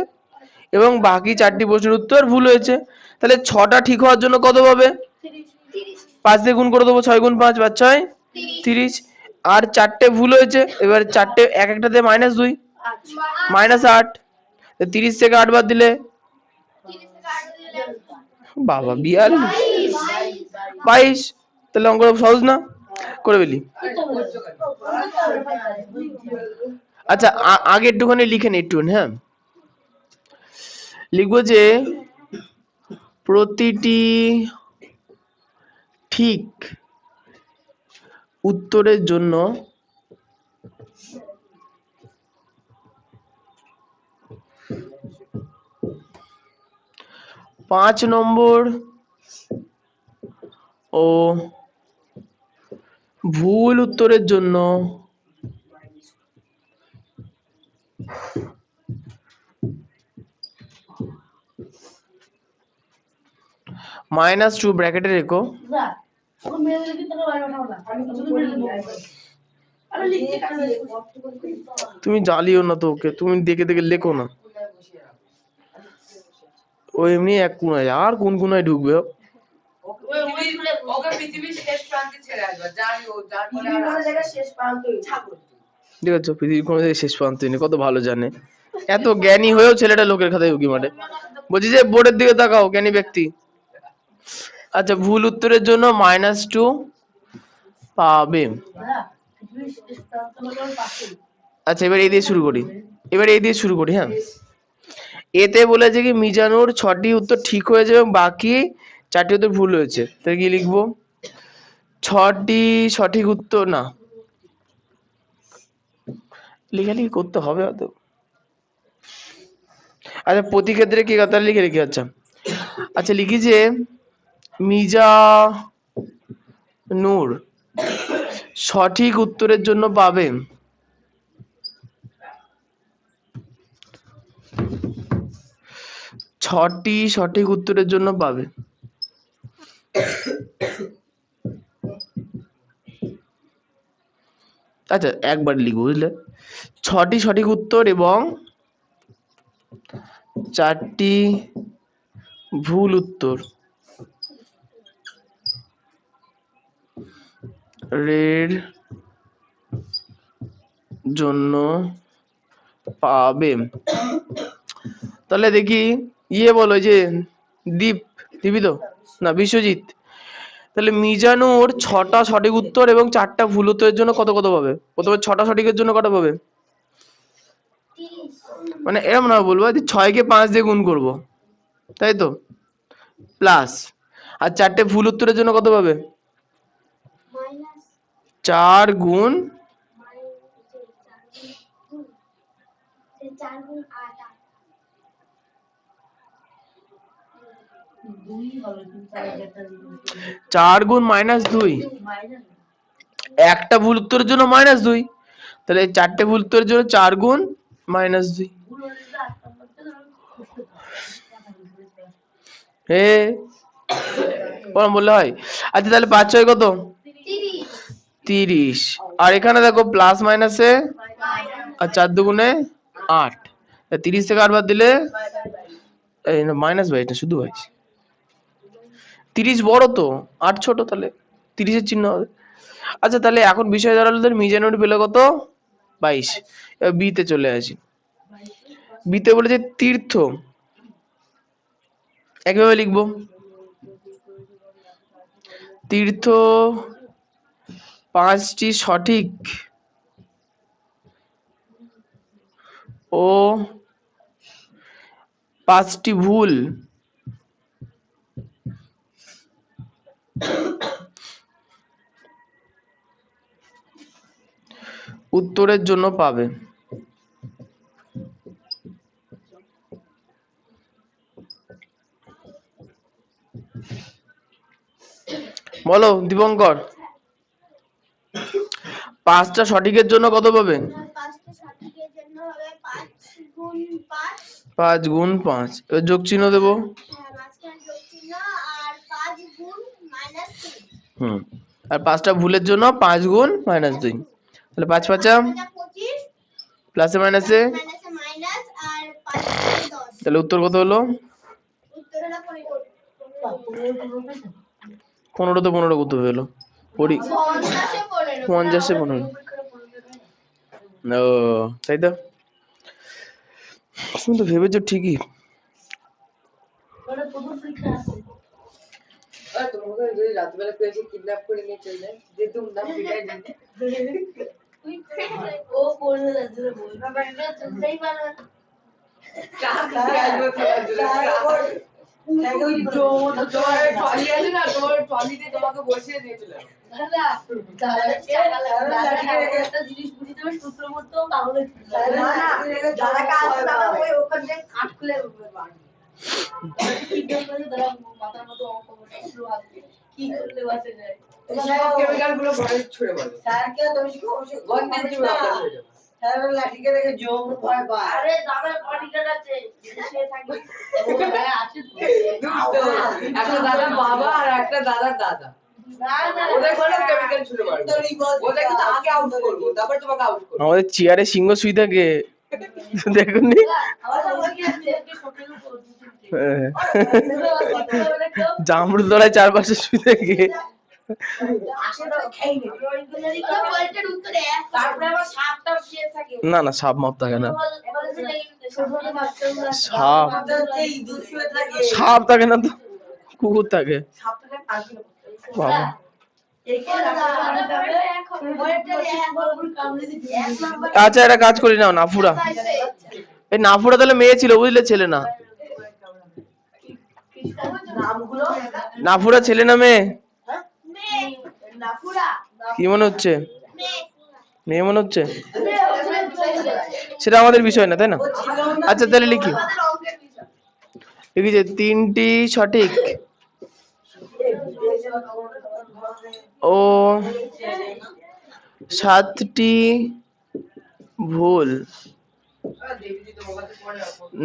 এবং বাকি 4টি প্রশ্নের উত্তর ভুল হয়েছে। তাহলে 6টা ঠিক হওয়ার জন্য কত পাবে? 5 দিয়ে গুণ করে দেবো, 6 গুণ 5 বা 6 30। আর 4টে ভুল হয়েছে, এবার 4টে এক একটাতে -2 -8। 30 থেকে 8 বাদ দিলে বাবা 42 22। তাহলে অঙ্ক সহজ না? করে ফেলি। আচ্ছা আগে একটুখানি লিখে নি একটু, হ্যাঁ লিখবো যে প্রতিটি ঠিক উত্তরের জন্য 5 নম্বর ও ভুল উত্তরের জন্য -2 ব্র্যাকেটে রেখো। তুমি জ্বালিও না তো ওকে, তুমি দেখে দেখে লেখো না। ও এমনি এক কোনায়, আর কোন কোনায় ঢুকবে?
ওকে পৃথিবীর শেষ প্রান্তে ছেড়ে আসবে, জানি ও তারপরে আর শেষ প্রান্ত ছাগল।
ঠিক আছে, পৃথিবীর কোনো জায়গায় শেষ প্রান্ত নেই, কত ভালো জানে। এত জ্ঞানী হয়েও ছেলেটা লোকের খাতায় উকি মারে। বলছি যে বোর্ডের দিকে তাকাও, জ্ঞানী ব্যক্তি। আচ্ছা ভুল উত্তরের জন্য -2 পাবে। আচ্ছা এবার এই দিয়ে শুরু করি, হ্যাঁ। এতে বলেছে কি মিজানুর 6টি উত্তর ঠিক হয়েছে এবং বাকি 4টি উত্তর ভুল হয়েছে। তাহলে কি লিখবো? 6টি সঠিক উত্তর না, লেখালেখি করতে হবে হয়তো। আচ্ছা প্রতি ক্ষেত্রে কি কথা লিখে রেখে, আচ্ছা লিখি যে মিজানুর সঠিক উত্তরের জন্য পাবে 6টি সঠিক উত্তরের জন্য পাবে। আচ্ছা একবার লিখবো, বুঝলে? 6টি সঠিক উত্তর এবং 4টি ভুল উত্তর এর জন্য পাবে। তাহলে দেখি বলো যে দীপি তো না বিশ্বজিৎ, তাহলে মিজানুর 6টা সঠিক উত্তর এবং 4টা ভুল উত্তরের জন্য কত কত পাবে? প্রথমে 6টা সঠিকের জন্য কত পাবে? মানে এরকম না বলবো 6কে 5 দিয়ে গুণ করব, তাই তো, প্লাস। আর 4টে ভুল উত্তরের জন্য কত পাবে? 4 গুণ 2। একটা ভুল উত্তরের জন্য -2, তাহলে 4টে ভুল উত্তরের জন্য 4 গুণ -2। বললে হয়। আচ্ছা তাহলে 5 6 কত? 30। আর এখানে দেখো প্লাস মাইনাসে আর 4 দুগুণে 8। 30 থেকে 8 বাদ দিলে -22, শুধু 22। 30 বড় তো, 8 ছোট, তাহলে 30-এর চিহ্ন হবে। আচ্ছা তাহলে এখন বিষয় দাঁড়ালো মিজানুর পেলে কত? 22। এবার বিতে চলে আসি। বিতে বলেছে তীর্থ, একইভাবে লিখবো তীর্থ 5টি সঠিক ও 5টি ভুল উত্তরের জন্য পাবে। বলো দীপঙ্কর, 5টা সঠিকের জন্য কত পাবে? 5 গুণ 5। এবার যোগ চিহ্ন দেবো। আর 5টা ভুলের জন্য 5 গুণ -2। তাহলে 5 5 প্লাসে মাইনাসে তাহলে উত্তর কত হলো?
উত্তরে না পড়ে করো।
15 তো 15 কত হলো? 50-এ 15। ও তাই তো, তুমি তো ভেবেছো ঠিকই।
তোমাকে যদি রাতবেলা কেউ এসে কিডন্যাপ করে নিয়ে চলে যায়, যে তুমি নাম পিটাই জানি।
ও পড়বে না জন্য বলবা বাড়িটা চলতেই পারবে না।
ট্রলি আছে না, তোমার ট্রলিতে তোমাকে বসিয়ে দিয়ে চলে যাবে।
একটা জিনিস বুঝিতে হবে, সূত্র করতে হবে, তাহলে যারা কাজ তারা ওই ওখান থেকে কাট খুলে মারবে। মাথার মতো অঙ্ক বসে শুরু আসবে, কি করলে বাঁচে যায়।
সব কেমিক্যাল গুলো ভরে ছুড়ে মারবে।
স্যারকে তুমি
গন্ধের জীবন আপনার হয়ে যাবে।
স্যার লাঠিকে দেখে জম ভয় পায়।
আরে দাদার বডিগার্ড আছে, সে থাকে আছে তো।
একটা দাদার বাবা আর একটা দাদার দাদা,
না না
ওদের কোনো কেমিক্যাল ছুড়ে মারবে। ওদের কিন্তু আগে আউট করবো, তারপর তোমাকে আউট করবো।
আমাদের চেয়ারে সিংহ শুই থাকে, দেখুননি?
আমার বডি আছে কি শটের উপর
হ্যাঁ। জামরুল তলায় চারপাশে শুই থাকে।
আসে তো খাই নি অরিজিনালি তো বলটার উত্তরে তারপরে আবার সাতটা শেপ থাকে।
না না, সাপ মাপ থাকে না।
সাপ
সাপ থাকে না তো, কুকুর থাকে। বাবা, আচ্ছা একটা কাজ করি না, নাফুরা। এই নাফুরা তাহলে মেয়ে ছিল বুঝলে, ছেলে না। নাফুরা ছেলে না মেয়ে? কি মনে হচ্ছে? মেয়ে মনে হচ্ছে। সেটা আমাদের বিষয় না, তাই না? আচ্ছা তাহলে লিখি, লিখি যে 3টি সঠিক ও 7টি ভুল।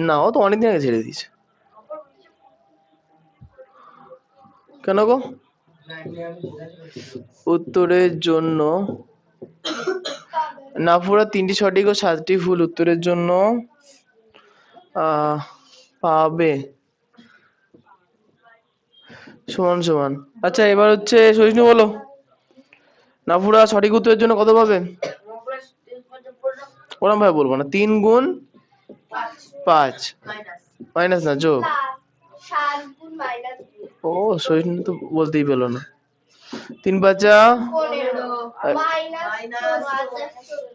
না, ও তো অনেকদিন আগে ছেড়ে দিয়েছে। কেন গো? উত্তরের জন্য নাফুরা 3টি সঠিক ও 7টি ভুল উত্তরের জন্য পাবে সমান সমান। আচ্ছা এবার হচ্ছে সহিষ্ণু বলো, নাফুরা সঠিক উত্তরের জন্য কত পাবে? ওরম ভাবে বলবো না, 3 গুণ 5 মাইনাস না যোগ।
7 গুণ মাইনাস
ও সহিষ্ণু তো বলতেই পেলো না। 3 5
15 মাইনাস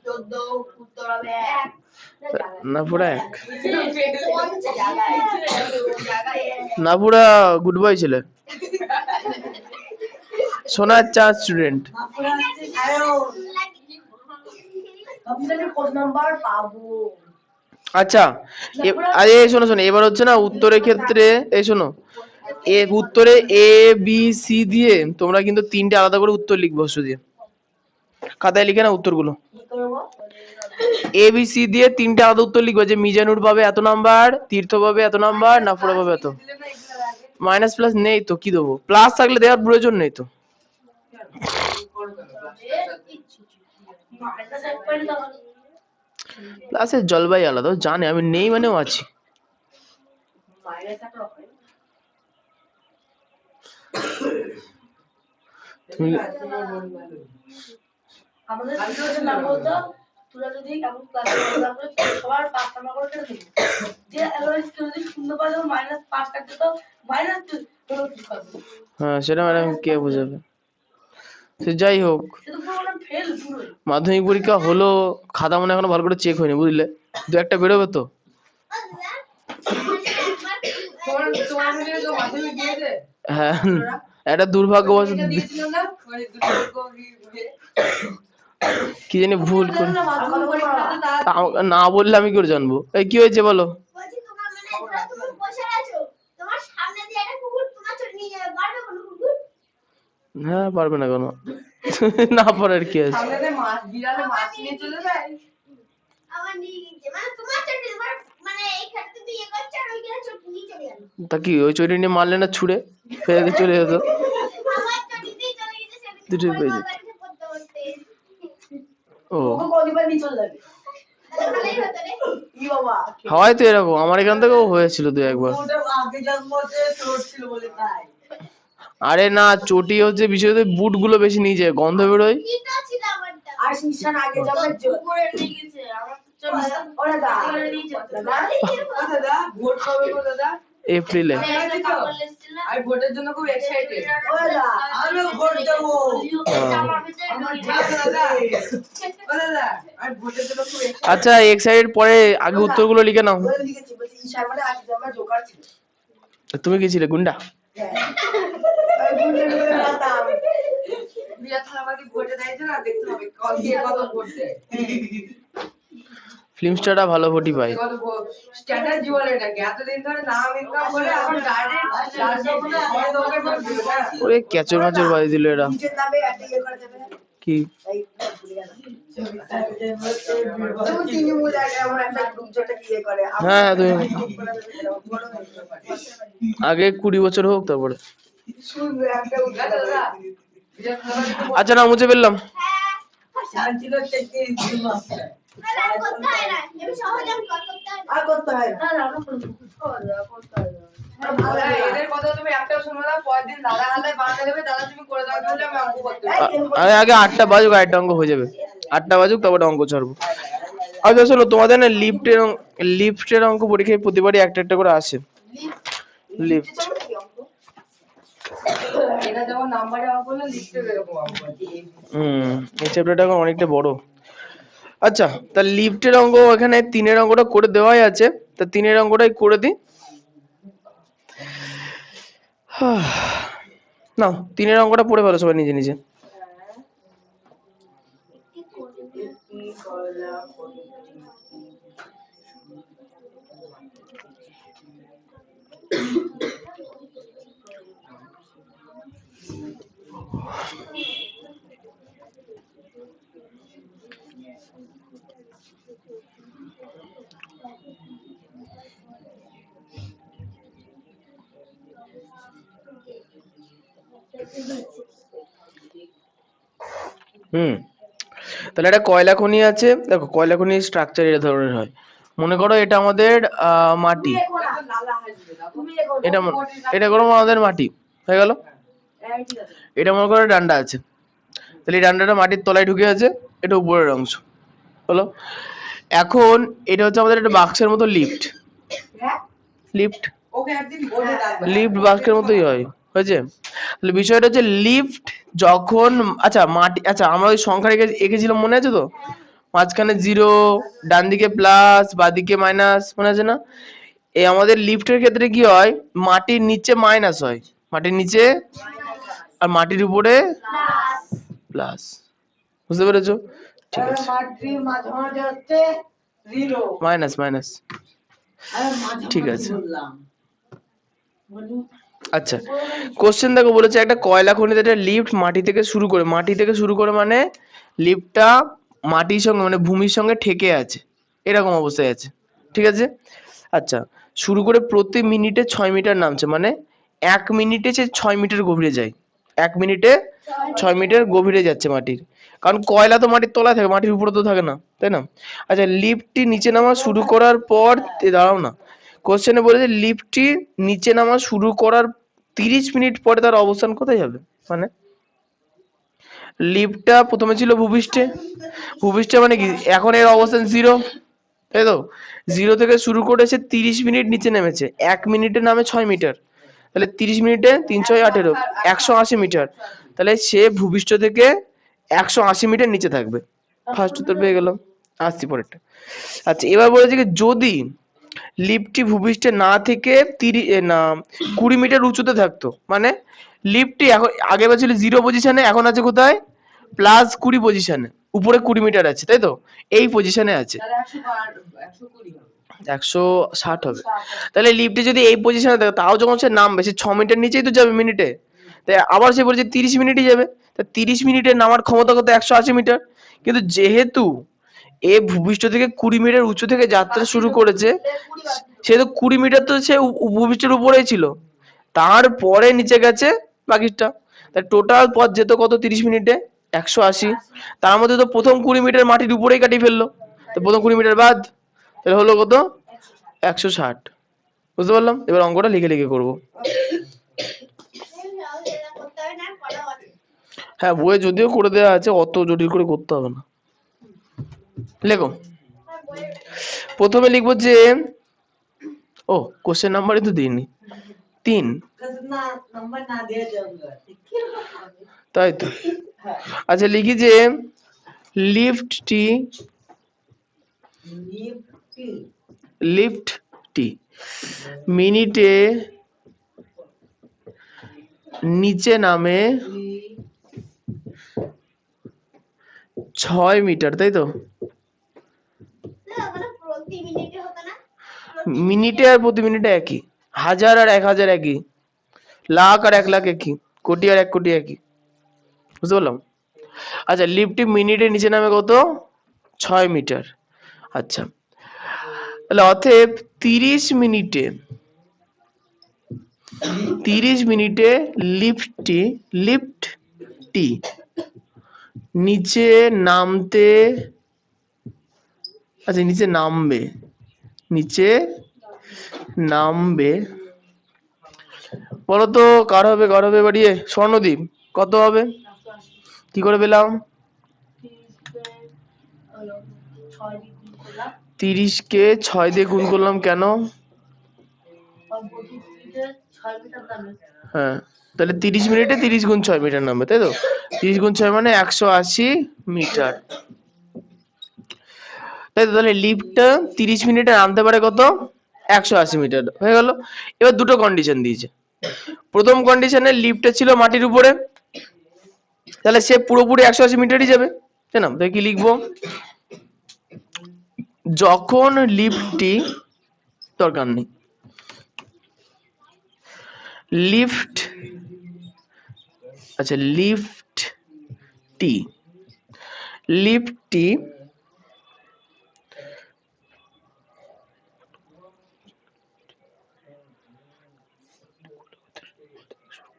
14 উত্তর হবে 1।
নাফুরা 1। নাফুরা গুড বয় ছেলে, সোনার চাঁদ স্টুডেন্ট। আচ্ছা আরে শোনো শোনো, এবার হচ্ছে না উত্তরের ক্ষেত্রে, এই শোনো, উত্তরে এ বি সি দিয়ে তোমরা কিন্তু 3টে আলাদা করে উত্তর লিখবো দিয়ে, খাতায় লিখে না উত্তরগুলো। এ বি সি দিয়ে 3টে আলাদা উত্তর লিখবো, যে মিজানুর পাবে এত নাম্বার, তীর্থ পাবে এত নাম্বার, নাফুরা পাবে এত। মাইনাস প্লাস নেই তো, কি দেবো? প্লাস থাকলে দেওয়ার প্রয়োজন নেই তো। ক্লাসের জলবায়ু আলাদা, জানে আমি নেই মানেও আছি।
আমাদের সিচুয়েশন না বলতো, তোরা যদি এমন ক্লাসে সবার 5 নাম্বার করে দিবি, যে এভারেজ কেউ যদি শূন্য পায় তখন -5 কাটতে, তো মাইনাস হলো কি করবে?
হ্যাঁ সেটা ম্যাডাম কে বোঝাবে। সে যাই হোক,
সেটা পুরো ফেল পুরো।
মাধ্যমিক পরীক্ষা হলো, খাতা মনে এখনো ভালো করে চেক হয়নি বুঝলে, 2-1টা বেরোবে তো। হ্যাঁ একটা দুর্ভাগ্যবশত কি জানি ভুল করে, না বললে আমি কি করে জানবো? এই কি হয়েছে বলো? হ্যাঁ পারবে না কেন, না পারার কি আছে? তা কি ওই চড়ি নিয়ে মারলে না, ছুড়ে ফেলে দিয়ে চলে যেত, দুটোই পেয়ে যেত। ও
ই বাবা
হয়তো এরকম আমার এখান থেকেও হয়েছিল দু একবার।
ওটা আগে জন্মতে তোর ছিল বলে তাই।
আরে না, চটি হচ্ছে বিশেষত বুট গুলো বেশি নিয়ে যায়, গন্ধ বেরোয়।
আর নিশান আগে যাবে জোর করে নিয়ে গেছে আমার তো ওরা দা নিয়ে যেতে
দাদা ভোট কবে গো দাদা?
এপ্রিলে।
আমি ভোটের জন্য খুব এক্সাইটেড।
ওরা দা
আমিও ভোট দেবো।
আমার দাদা ও দাদা আমি ভোটের জন্য খুব এক্সাইটেড।
আচ্ছা এক্সাইটেড পরে আগে উত্তরগুলো লিখে নাও।
ওরা লিখেছি বলছি ঈশান মানে আগে যাবে জোকার ছিল
তুমি কি ছিলে, গুন্ডা?
ওই গুন্ডে গুন্ডে রাতাম
বিয়া তো আমাকে ভোটে দিয়েছে না, দেখতে হবে কল দিয়ে কত ভোট দেয়।
ফিল্ম স্টারটা ভালো ভোটই পায়।
কত স্ট্যাটাস জীবন এটাকে এতদিন ধরে নাম ইনকাম করে এখন ডাইরেক্ট ভোট দিল না।
ওরে ক্যাচর ম্যাচর বাজি দিল এরা।
নিচের নামে একটা ইয়ে করা যাবে না
কি
এই ভুলে গেলাম তুমি তিনজন মিলে এমন একটা গ্রুপ যেটা ইয়ে করে
হ্যাঁ তুমি আগে 20 বছর হোক তারপরে।
শুনবে একটা
দাদা
আচ্ছা না মুছে ফেললাম।
শান্তির থেকে মাস
আর করতে হয় না না আমরা করতে হয়
দাদা, এদের কথা তুমি একটাও শুনবে না, পরের দিন দাদা হাতে বানিয়ে দেবে, দাদা তুমি করে দাও বলে আমি অঙ্ক করতে পারবো।
আরে আগে 8টা বাজুক, 8টা অঙ্ক হয়ে যাবে। 8টা বাজুক তারপরে অঙ্ক ছাড়বো। আচ্ছা শোনো, তোমাদের না লিফটের অঙ্ক পরীক্ষায় প্রতিবারই একটা একটা করে আসে। লিফট
এটা যেমন নাম্বারে অঙ্ক হলো, লিখতে এরকম অঙ্ক আছে।
এই চ্যাপ্টারটা এখন অনেকটা বড়। আচ্ছা তা লিফটের অঙ্ক এখানে 3-এর অঙ্কটা করে দেওয়াই আছে, তা 3-এর অঙ্কটাই করে দিই। নাও 3-এর অঙ্কটা পড়ে ফেলো সবাই নিজে নিজে। তাহলে একটা কয়লা খনি আছে, দেখো কয়লা খনির স্ট্রাকচার এই ধরনের হয়। মনে করো এটা আমাদের মাটি, এটা করো আমাদের মাটি হয়ে গেল। এটা মনে করো ডান্ডা আছে, তাহলে এই ডান্ডাটা মাটির তলায় ঢুকে আছে, এটা উপরের অংশ হলো। এখন এটা হচ্ছে আমাদের একটা বাক্সের মতো লিফট। লিফট
ওকে একদিন বলে রাখবে।
লিফট বাক্সের মতোই হয়, হয়েছে? তাহলে বিষয়টা হচ্ছে লিফট যখন আচ্ছা মাটি, আচ্ছা আমরা ওই সংখ্যা এঁকেছিলাম মনে আছে তো, মাঝখানে 0, ডান দিকে প্লাস, বাদিকে মাইনাস, মনে আছে না? এই আমাদের লিফটের ক্ষেত্রে কি হয়, মাটির নিচে মাইনাস হয়, মাটির নিচে, আর মাটির উপরে প্লাস। বুঝতে পেরেছো? ঠিক আছে,
মাটির মাঝামাঝি হচ্ছে 0
মাইনাস মাইনাস, ঠিক আছে। আচ্ছা কোশ্চেন দেখো, বলেছে একটা কয়লা খনিতে একটা লিফট মাটি থেকে শুরু করে মানে লিফটটা মাটির সঙ্গে মানে ভূমির সঙ্গে ঠেকে আছে, এরকম অবস্থায় আছে, ঠিক আছে? আচ্ছা শুরু করে প্রতি মিনিটে 6 মিটার নামছে, মানে 1 মিনিটে সে 6 মিটার গভীরে যায়, 1 মিনিটে 6 মিটার গভীরে যাচ্ছে মাটির, কারণ কয়লা তো মাটির তলায় থাকে, মাটির উপরে তো থাকে না, তাই না? আচ্ছা লিফটটি নিচে নামা শুরু করার পর, দাঁড়াও না, কোশ্চেনে বলেছে লিফটটি নিচে নামা শুরু করার 30 মিনিট পরে তার অবস্থান কোথায় যাবে, মানে লিফটটা প্রথমে ছিল ভূপৃষ্ঠে মানে কি, এখন এর অবস্থান 0, তাই তো? 0 থেকে শুরু করেছে 30 মিনিট নিচে নেমেছে, 1 মিনিটে নামে 6 মিটার, তাহলে 30 মিনিটে 3 × 6 = 18, 180 মিটার, তাহলে সে ভূপৃষ্ঠ থেকে 180 মিটার নিচে থাকবে। ফার্স্ট উত্তর পেয়ে গেলাম, আসছি পরেরটা। আচ্ছা এবার বলেছে কি, যদি লিফটটি ভূপৃষ্ঠে না থেকে 20 মিটার উঁচুতে থাকতো, মানে লিফটটি এখন আগে ছিল 0 পজিশনে, এখন আছে কোথায়, +20 পজিশনে, উপরে 20 মিটার আছে, তাই তো? এই পজিশনে আছে,
তাহলে 120 হবে।
160 হবে। তাহলে লিফটে যদি এই পজিশনে থাকে, তাও যখন সে নামবে সে 6 মিটার নিচেই তো যাবে মিনিটে, তাই আবার সে বলছে 30 মিনিটই যাবে, তা 30 মিনিটে নামার ক্ষমতা কত, 180 মিটার, কিন্তু যেহেতু এ ভূপৃষ্ঠ থেকে 20 মিটার উঁচু থেকে যাত্রা শুরু করেছে, সে তো 20 মিটার তো সে ভূপৃষ্ঠের উপরেই ছিল, তারপরে নিচে গেছে বাকিটা, তাই টোটাল পথ যেত কত 30 মিনিটে, 180, তার মধ্যে তো প্রথম 20 মিটার মাটির উপরেই কাটিয়ে ফেললো, তো প্রথম 20 মিটার বাদ, এটা হলো কত? 160। বুঝতে পারলাম? এবার অঙ্কটা লিখে লিখে করবো। হ্যাঁ, বইয়ে যদিও করে দেওয়া আছে, অত জটিল করে করতে হবে না। লেখো। প্রথমে লিখবো যে, ও কোশ্চেন নাম্বারই তো দিইনি, 3,
না নাম্বার না দিয়ে যাবে
তাই তো। আচ্ছা লিখি যে লিফটটি লিফটটি মিনিটে নিচে নামে 6 মিটার, তাই তো? মিনিটে আর প্রতি মিনিটে একই, হাজার আর 1000 একই, লাখ আর 1 লাখ একই, কোটি আর 1 কোটি একই। বুঝতে পারলাম? আচ্ছা লিফটটি মিনিটে নিচে নামে কত? 6 মিটার। আচ্ছা তাহলে অতএব 30 মিনিটে লিফটটি নিচে নামতে, আচ্ছা নিচে নামবে বলো তো কার হবে বাড়িয়ে? স্বর্ণদ্বীপ কত হবে? কি করে পেলাম? 30 কে 6 দিয়ে গুণ করলাম কেন? হ্যাঁ তাহলে 30 মিনিটে 30 গুণ 6 মিটার নামবে, তাই তো? 30 গুণ 6 মানে 180 মিটার, তাই তো? তাহলে লিফটটা 30 মিনিটে নামতে পারে কত? 180 মিটার। হয়ে গেল। এবার দুটো কন্ডিশন দিয়েছে। প্রথম কন্ডিশনে লিফটটা ছিল মাটির উপরে, তাহলে সে পুরোপুরি 180 মিটারই যাবে, তাই না? তাই কি লিখবো? যখন লিফটটি, দরকার নেই, লিফটটি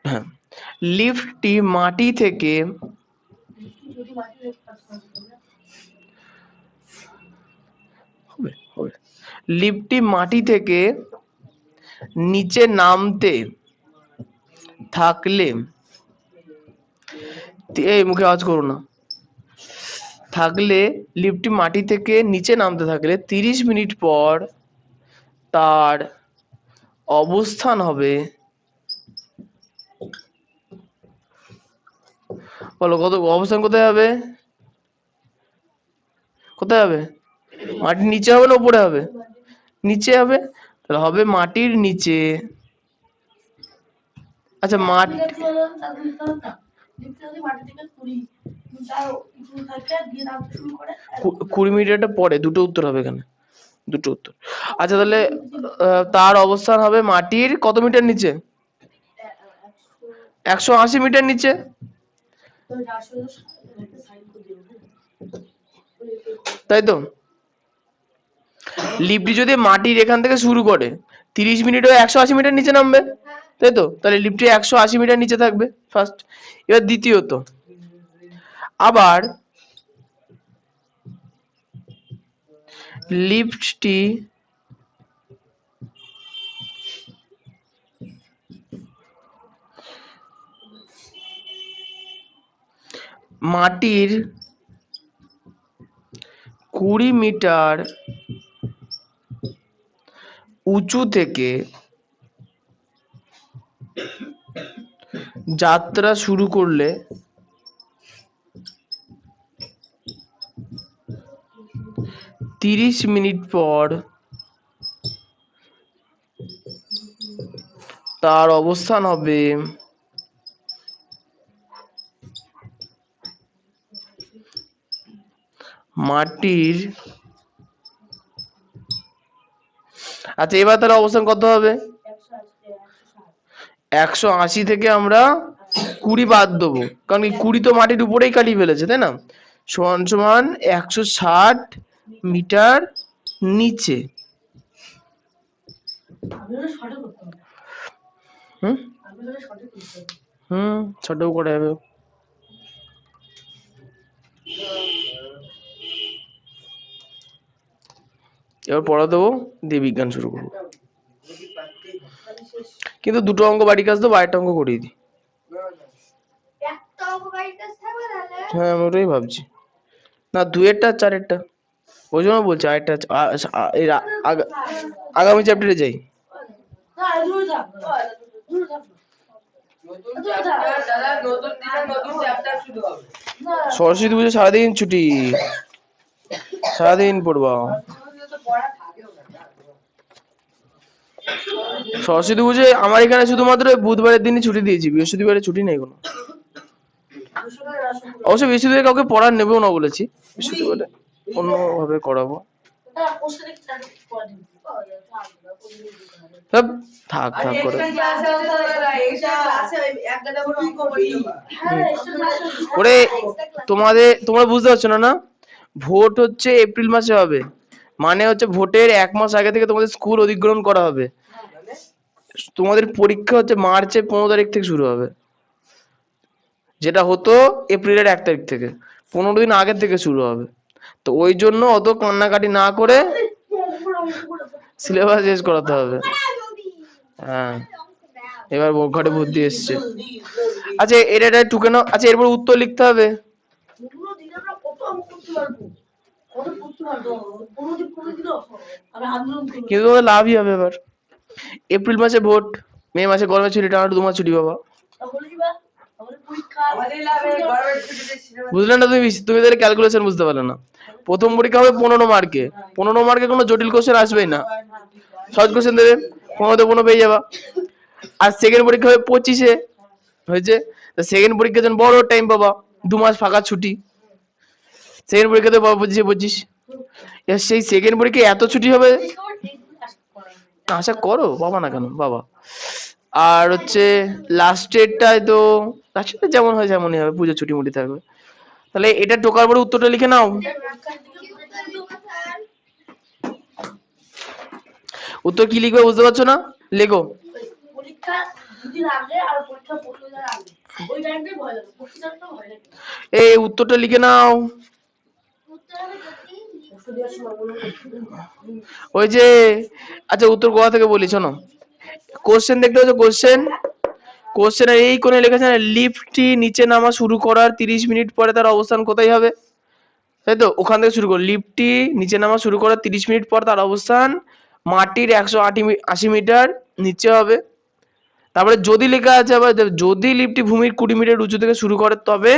হ্যাঁ লিফটটি মাটি থেকে নিচে নামতে থাকলে, এই মুখে আওয়াজ করো না, লিফটটি মাটি থেকে নিচে নামতে থাকলে 30 মিনিট পর তার অবস্থান হবে, বলো কত অবস্থান কোথায় হবে? মাটির নিচে হবে না উপরে হবে? নিচে হবে, তাহলে হবে মাটির নিচে। আচ্ছা মাটি 20 মিনিটটা পরে, দুটো উত্তর হবে এখানে, দুটো উত্তর। আচ্ছা তাহলে তার অবস্থান হবে মাটির কত মিটার নিচে? 180 মিটার নিচে, তাই তো? লিফটটি যদি মাটির এখান থেকে শুরু করে 30 মিনিটে 180 মিটার নিচে নামবে, তাই তো? তাহলে লিফটটি 180 মিটার নিচে থাকবে ফার্স্ট। এবার দ্বিতীয়ত, আবার লিফটটি মাটির 20 মিটার উঁচু থেকে যাত্রা শুরু করলে 30 মিনিট পর তার অবস্থান হবে মাটির, আচ্ছা এবার তার অবস্থান কত হবে? 180 থেকে আমরা 20 বাদ দেবো, কারণ 20 তো মাটির উপরেই কাটিয়ে ফেলেছে, তাই না? সমান সমান 160 মিটার নিচে। ছোটও করে যাবে। এবার পড়া দেবো, দিয়ে বিজ্ঞান শুরু করবো।
যদি পারতেই হয়।
কিন্তু দুটো অঙ্ক বাড়ি কাজ দেবো, আরেকটা অঙ্ক করিয়ে দিই। হ্যাঁ আমি ওটাই ভাবছি। না 2-এরটা আর 4-এরটা, ওই জন্য বলছি আরেকটা এর আগামী চ্যাপ্টারে যাই।
না দূরে থাক, দূরে থাক।
নতুন চ্যাপ্টার দাদা, নতুন দিনে নতুন চ্যাপ্টার শুরু হবে।
না
সরস্বতী পুজো সারাদিন ছুটি, সারাদিন পড়বা।
তো পড়া থাকেও না।
সরস্বতী পুজো আমার এখানে শুধুমাত্র বুধবারের দিনই ছুটি দিয়েছি, বৃহস্পতিবারে ছুটি নেই কোনো। অবশ্য বৃহস্পতিবারে কাউকে পড়ার নেবেও না বলেছি, বৃহস্পতিবারে অন্যভাবে করাবো।
না কোশ্চেন একটা পড়া দিন।
থাক থাক
আর
থাক করে।
এক্সট্রা ক্লাসে হতো দাদা, এক্সট্রা ক্লাসে এক গাদা করে অঙ্ক করি।
হ্যাঁ এক্সট্রা ক্লাস
ওরে তোমরা বুঝতে পারছো না? না ভোট হচ্ছে এপ্রিল মাসে হবে, মানে হচ্ছে ভোটের 1 মাস আগে থেকে তোমাদের স্কুল অধিগ্রহণ করা হবে।
মানে
তোমাদের পরীক্ষা হচ্ছে মার্চের 15 তারিখ থেকে শুরু হবে, যেটা হতো এপ্রিলের 1 তারিখ থেকে, 15 দিন আগের থেকে শুরু হবে। তো ওই জন্য অত কান্নাকাটি না করে সিলেবাস শেষ করাতে হবে। হ্যাঁ এবার ঘরে বুদ্ধি এসছে। আচ্ছা এটা টুকে নাও। আচ্ছা এরপর উত্তর লিখতে হবে।
পুরো দিন আমরা কত অঙ্ক করতে পারবো, কত করতে পারবো, পুরো দিন আমি আন্দোলন করবো।
কিন্তু তোমাদের লাভই হবে এবার। এপ্রিল মাসে ভোট, মে মাসে গরমের ছুটি, টানা 2 মাস ছুটি বাবা।
তাহলে কি বা আমাদের পরীক্ষা
আমাদের লাভে গরমের ছুটিতে সিনেমা।
বুঝলে না? তুমি তাদের ক্যালকুলেশন বুঝতে পারলে না। প্রথম পরীক্ষা হবে 15 মার্কে, 15 মার্কে কোনো জটিল কোশ্চেন আসবেই না, সহজ কোশ্চেন দেবে, 15 15 পেয়ে যাবা। আর সেকেন্ড পরীক্ষা হবে 25-এ, হয়েছে? সেকেন্ড পরীক্ষার জন্য বড় টাইম পাবা, 2 মাস ফাঁকা ছুটি। সেকেন্ড পরীক্ষাতে 25-এ সেই সেকেন্ড পরীক্ষায় এত ছুটি হবে, আশা করো বাবা না কেন বাবা। আর হচ্ছে লাস্টেরটায় তো লাস্টেরটা যেমন হয় যেমনই হবে, পুজো ছুটি মুটি থাকবে। তাহলে এটা টোকার পরে উত্তরটা লিখে নাও। উত্তর কি লিখবে বুঝতে পারছো না? লেখো।
পরীক্ষা দুদিন আগে আর পরীক্ষা 15 দিন আগে, ওই টাইমটাই ভয় লাগে, পরীক্ষাটা ভয় লাগে।
এই উত্তরটা লিখে নাও। ওই যে আচ্ছা উত্তর কোথা থেকে বলি শোনো, কোশ্চেন দেখতে হচ্ছে, কোশ্চেনের এই কোণে লেখা আছে না, লিফটটি নিচে নামা শুরু করার 30 মিনিট পরে তার অবস্থান কোথায় হবে, তাই তো? ওখান থেকে শুরু করো, লিফটটি নিচে নামা শুরু করার 30 মিনিট পর তার অবস্থান মাটির 180 মিটার নিচে হবে। তারপরে যদি লেখা আছে আবার, যদি লিফটটি ভূমির 20 মিটার উঁচু থেকে শুরু করে তবে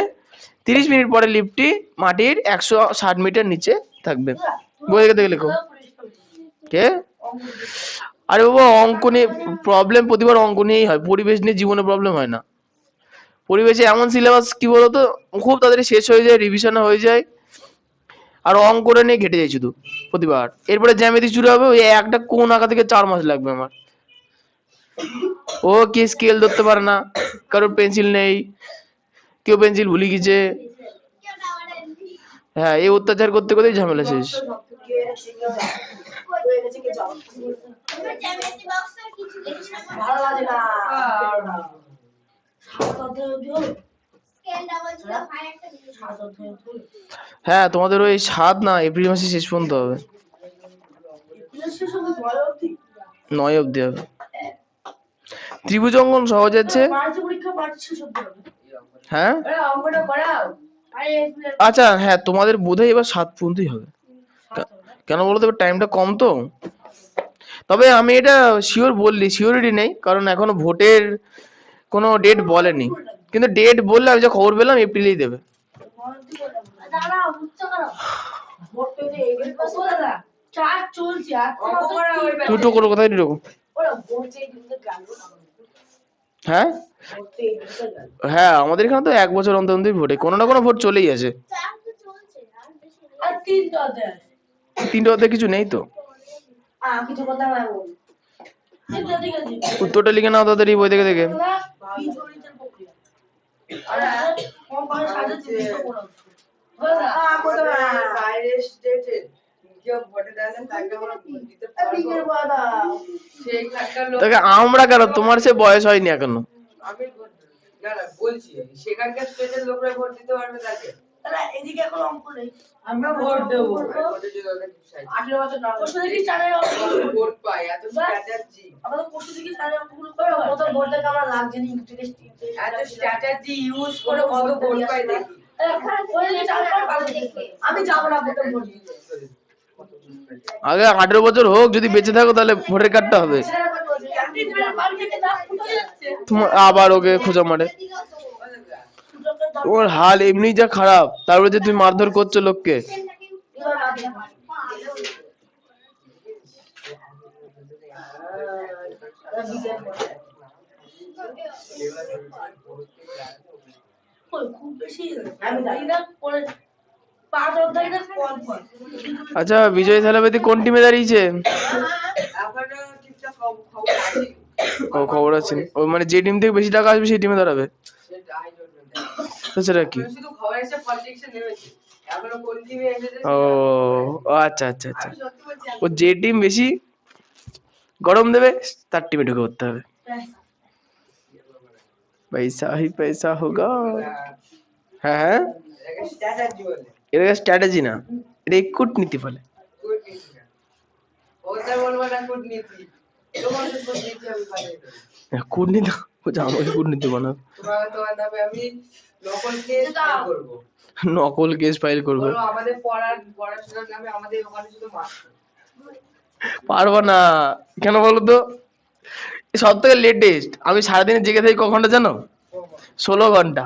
30 মিনিট পরে লিফটটি মাটির 160 মিটার নিচে থাকবে। বই থেকে লেখো। কে? আরে বাবা অঙ্ক নিয়ে প্রবলেম প্রতিবার অঙ্ক নিয়েই হয়, পরিবেশ নিয়ে জীবনে প্রবলেম হয় না। পরিবেশে এমন সিলেবাস কি বলতো, খুব তাড়াতাড়ি শেষ হয়ে যায়, রিভিশন হয়ে যায়, আর অঙ্কটা নিয়ে ঘেটে যায় শুধু প্রতিবার। এরপরে জ্যামিতি শুরু হবে, ওই একটা কোন আঁকা থেকে 4 মাস লাগবে আমার। ও কি স্কেল ধরতে পারে না, কারোর পেন্সিল নেই, কেউ পেন্সিল ভুলে গেছে। হ্যাঁ এই অত্যাচার করতে করতেই ঝামেলা শেষ।
ভালো লাগে না। সাত অধ্যায় অবধি হলো? সাত অধ্যায় অবধি হলো?
হ্যাঁ তোমাদের ওই 7 না এপ্রিল মাসে শেষ পর্যন্ত হবে,
এপ্রিলের শেষ অবধি, 9 অবধি?
9 অবধি হবে। ত্রিভুজ অঙ্কন সহজ আছে।
মার্চে পরীক্ষা, মার্চ শেষ অবধি হবে।
হ্যাঁ
অঙ্কটা করাও।
আরে এপ্রিলের
আচ্ছা হ্যাঁ তোমাদের বোধহয় এবার 7 পর্যন্তই হবে। কেন বলো তো, টাইমটা কম তো। তবে আমি এটা সিওরিটি নেই, কারণ এখনো ভোটের কোনো ডেট বলেনি, কিন্তু ডেট বললে আমি যা খবর পেলাম এপ্রিলেই দেবে।
দাঁড়া বুঝতে পারো ভোট পেতে এগুলো কত দাদা চার চলছে আর
অঙ্ক করাও ওই
তুই টোকো কোথায় ঢোকো?
ওরা ভোট চেয়ে দিতে গেল
হ্যাঁ
ভোট চেয়ে দিতে গেল।
হ্যাঁ আমাদের এখানে তো 1 বছর অন্তর অন্তরই ভোটে কোনো না কোনো ভোট চলেই আছে।
আর তিনটা অধ্যায় আছে।
3টে অধ্যায় কিছু নেই তো।
কিছু কথা না বল। তিনটা ঠিক আছে।
উত্তরটা লিখে নাও তাড়াতাড়ি বই থেকে দেখে।
বীজগণিতের প্রক্রিয়া। আর কম করে সাজে চিত্র করা হচ্ছে। হলো না?
বাইরে স্টেটে কেউ ভোটে দেন তাকে আমরা ভোট দিতে
বিকেল
পারবো।
বাদা।
সেই খাটকার লোক
দেখে আমরা কেন, তোমার সে বয়স হয়নি এখনো।
আমি ভোট না না বলছি, সেখানকার স্টেটের লোকরা ভোট দিতে পারবে তাকে।
তাহলে এদিকে এখন অঙ্ক নেই।
আমরা ভোট দেবো।
ওদের যদি ওদের decide
18 বছর না প্রশ্ন দেখি চারের অঙ্ক
ভোট পায় এত স্ট্র্যাটেজি
আমাদের প্রশ্ন দেখি চারের অঙ্কগুলো করে কত ভোট দেয় আমার লাগছে নি
এত স্ট্র্যাটেজি ইউজ করে কত ভোট পায় দেখি
আমি যাবো না ভোটে ভোট দিতে।
আগে 18 বছর হোক, যদি বেঁচে থাকো তাহলে ভোটার কার্ডটা হবে। তোমার আবার ওকে খোঁজা মারে। তোমার হাল এমনি যা খারাপ, তারপরে যে তুমি মারধর করছো লোককে।
খুব বেশি আমি জানি না পরে 5 অধ্যায় না কল পর
আচ্ছা, বিজয় থালাপতি কোন টিমে দাঁড়িয়েছে?
এখনো ঠিকঠাক খবর আছে
ও খবর আছে। ও মানে যে টিম থেকে বেশি টাকা আসবে সেই টিমে দাঁড়াবে।
সেটা আই ডোন্ট নো
তো সেটা কি?
শুধু খবর এসে পলিটিক্সে নেমেছে এখনো কোন টিমে এসেছে
ও আচ্ছা আচ্ছা আচ্ছা।
আমি সত্যি বলছি
ও যে টিম বেশি গরম দেবে তার টিমে ঢুকে পড়তে হবে। পয়সা হি পয়সা হোগা। হ্যাঁ হ্যাঁ,
স্ট্র্যাটেজি বলে
এটা স্ট্র্যাটেজি না, এটা কূটনীতি বলে।
কূটনীতি না ওটা বলবো না কূটনীতি তোমার তো কূটনীতি আমি পারি
কূটনীতি বলছে আমাকে কূটনীতি বানাও।
তোমার নামে আমি নকল কেস ফাইল করব
নকল কেস ফাইল করবে?
বলো আমাদের পড়াশোনার নামে আমাদের ওখানে শুধু মাস্টার
পারবো না। কেন বলো তো? সব থেকে লেটেস্ট আমি সারাদিনে জেগে থাকি ক ঘন্টা জানো? 16 ঘন্টা।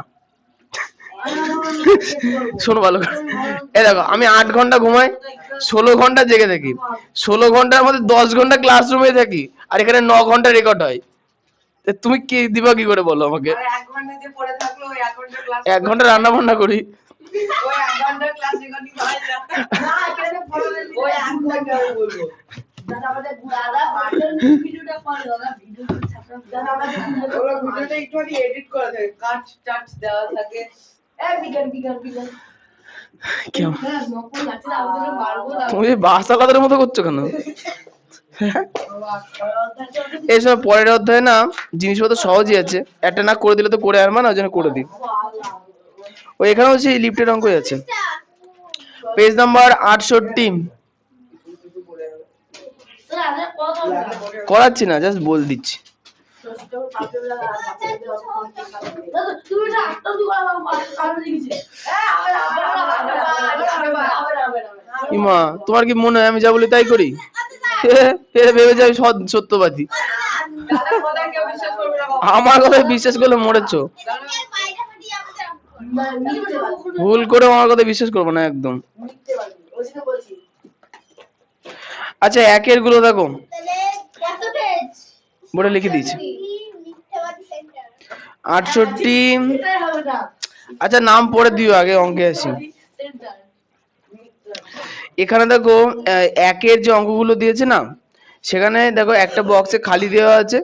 শোনো ভালো করে, এই দেখো আমি 8 ঘন্টা ঘুমাই, 16 ঘন্টা জেগে থাকি। 16 ঘন্টার মধ্যে 10 ঘন্টা ক্লাসরুমে থাকি, আর এখানে 9 ঘন্টা রেকর্ড হয়। তা তুমি কি দিবা কি করে বলো আমাকে?
আর 1 ঘন্টা যে পড়ে থাকলো ওই 1 ঘন্টা ক্লাস
1 ঘন্টা রান্না বান্না করি।
ওই 1 ঘন্টা ক্লাস রেকর্ডিং হয় না এখানে পড়ে ওই 1 ঘন্টা আমি বলবো
দাদা আমাদের দাদা বাটন ভিডিওটা করে দাদা ভিডিওটা ছাপা দাদা আমাদের
ওরা ভিডিওটা একটুখানি এডিট করা থাকে কাট টাচ দেওয়া থাকে
বিকাল
কেমন
হ্যাঁ নকল আছে না আমাদের মারবো না
তুমি বাসা কাদের মতো করছো কেন? এইসব পরের অধ্যায়ে না জিনিসপত্র সহজই আছে, একটা না করে দিলে তো করে আর না, ওই জন্য করে দিই। ও এখানেও সেই লিফটের অঙ্কই আছে, পেজ নাম্বার 68।
দাদা কত
করাচ্ছি না, জাস্ট বল দিচ্ছি।
দাদা তুমি না আটটা দি করা কারণ দিয়েছে
ইমা, তোমার কি মনে হয় আমি যা বলি তাই করি? ভেবে যাই সত্যবাদী।
দাদা কথা কেউ বিশ্বাস করবে না
আমার কথা বিশ্বাস করলে মরেছো। ভুল করে আমার কথা বিশ্বাস করবো না একদম। আচ্ছা, একের গুলো দেখো, বোর্ডে লিখে দিয়েছি 68। আচ্ছা নাম পড়ে দিও, আগে অঙ্কে আসি। এখানে দেখো একের যে অঙ্কগুলো দিয়েছে না, সেখানে দেখো একটা বক্সে খালি দেওয়া আছে।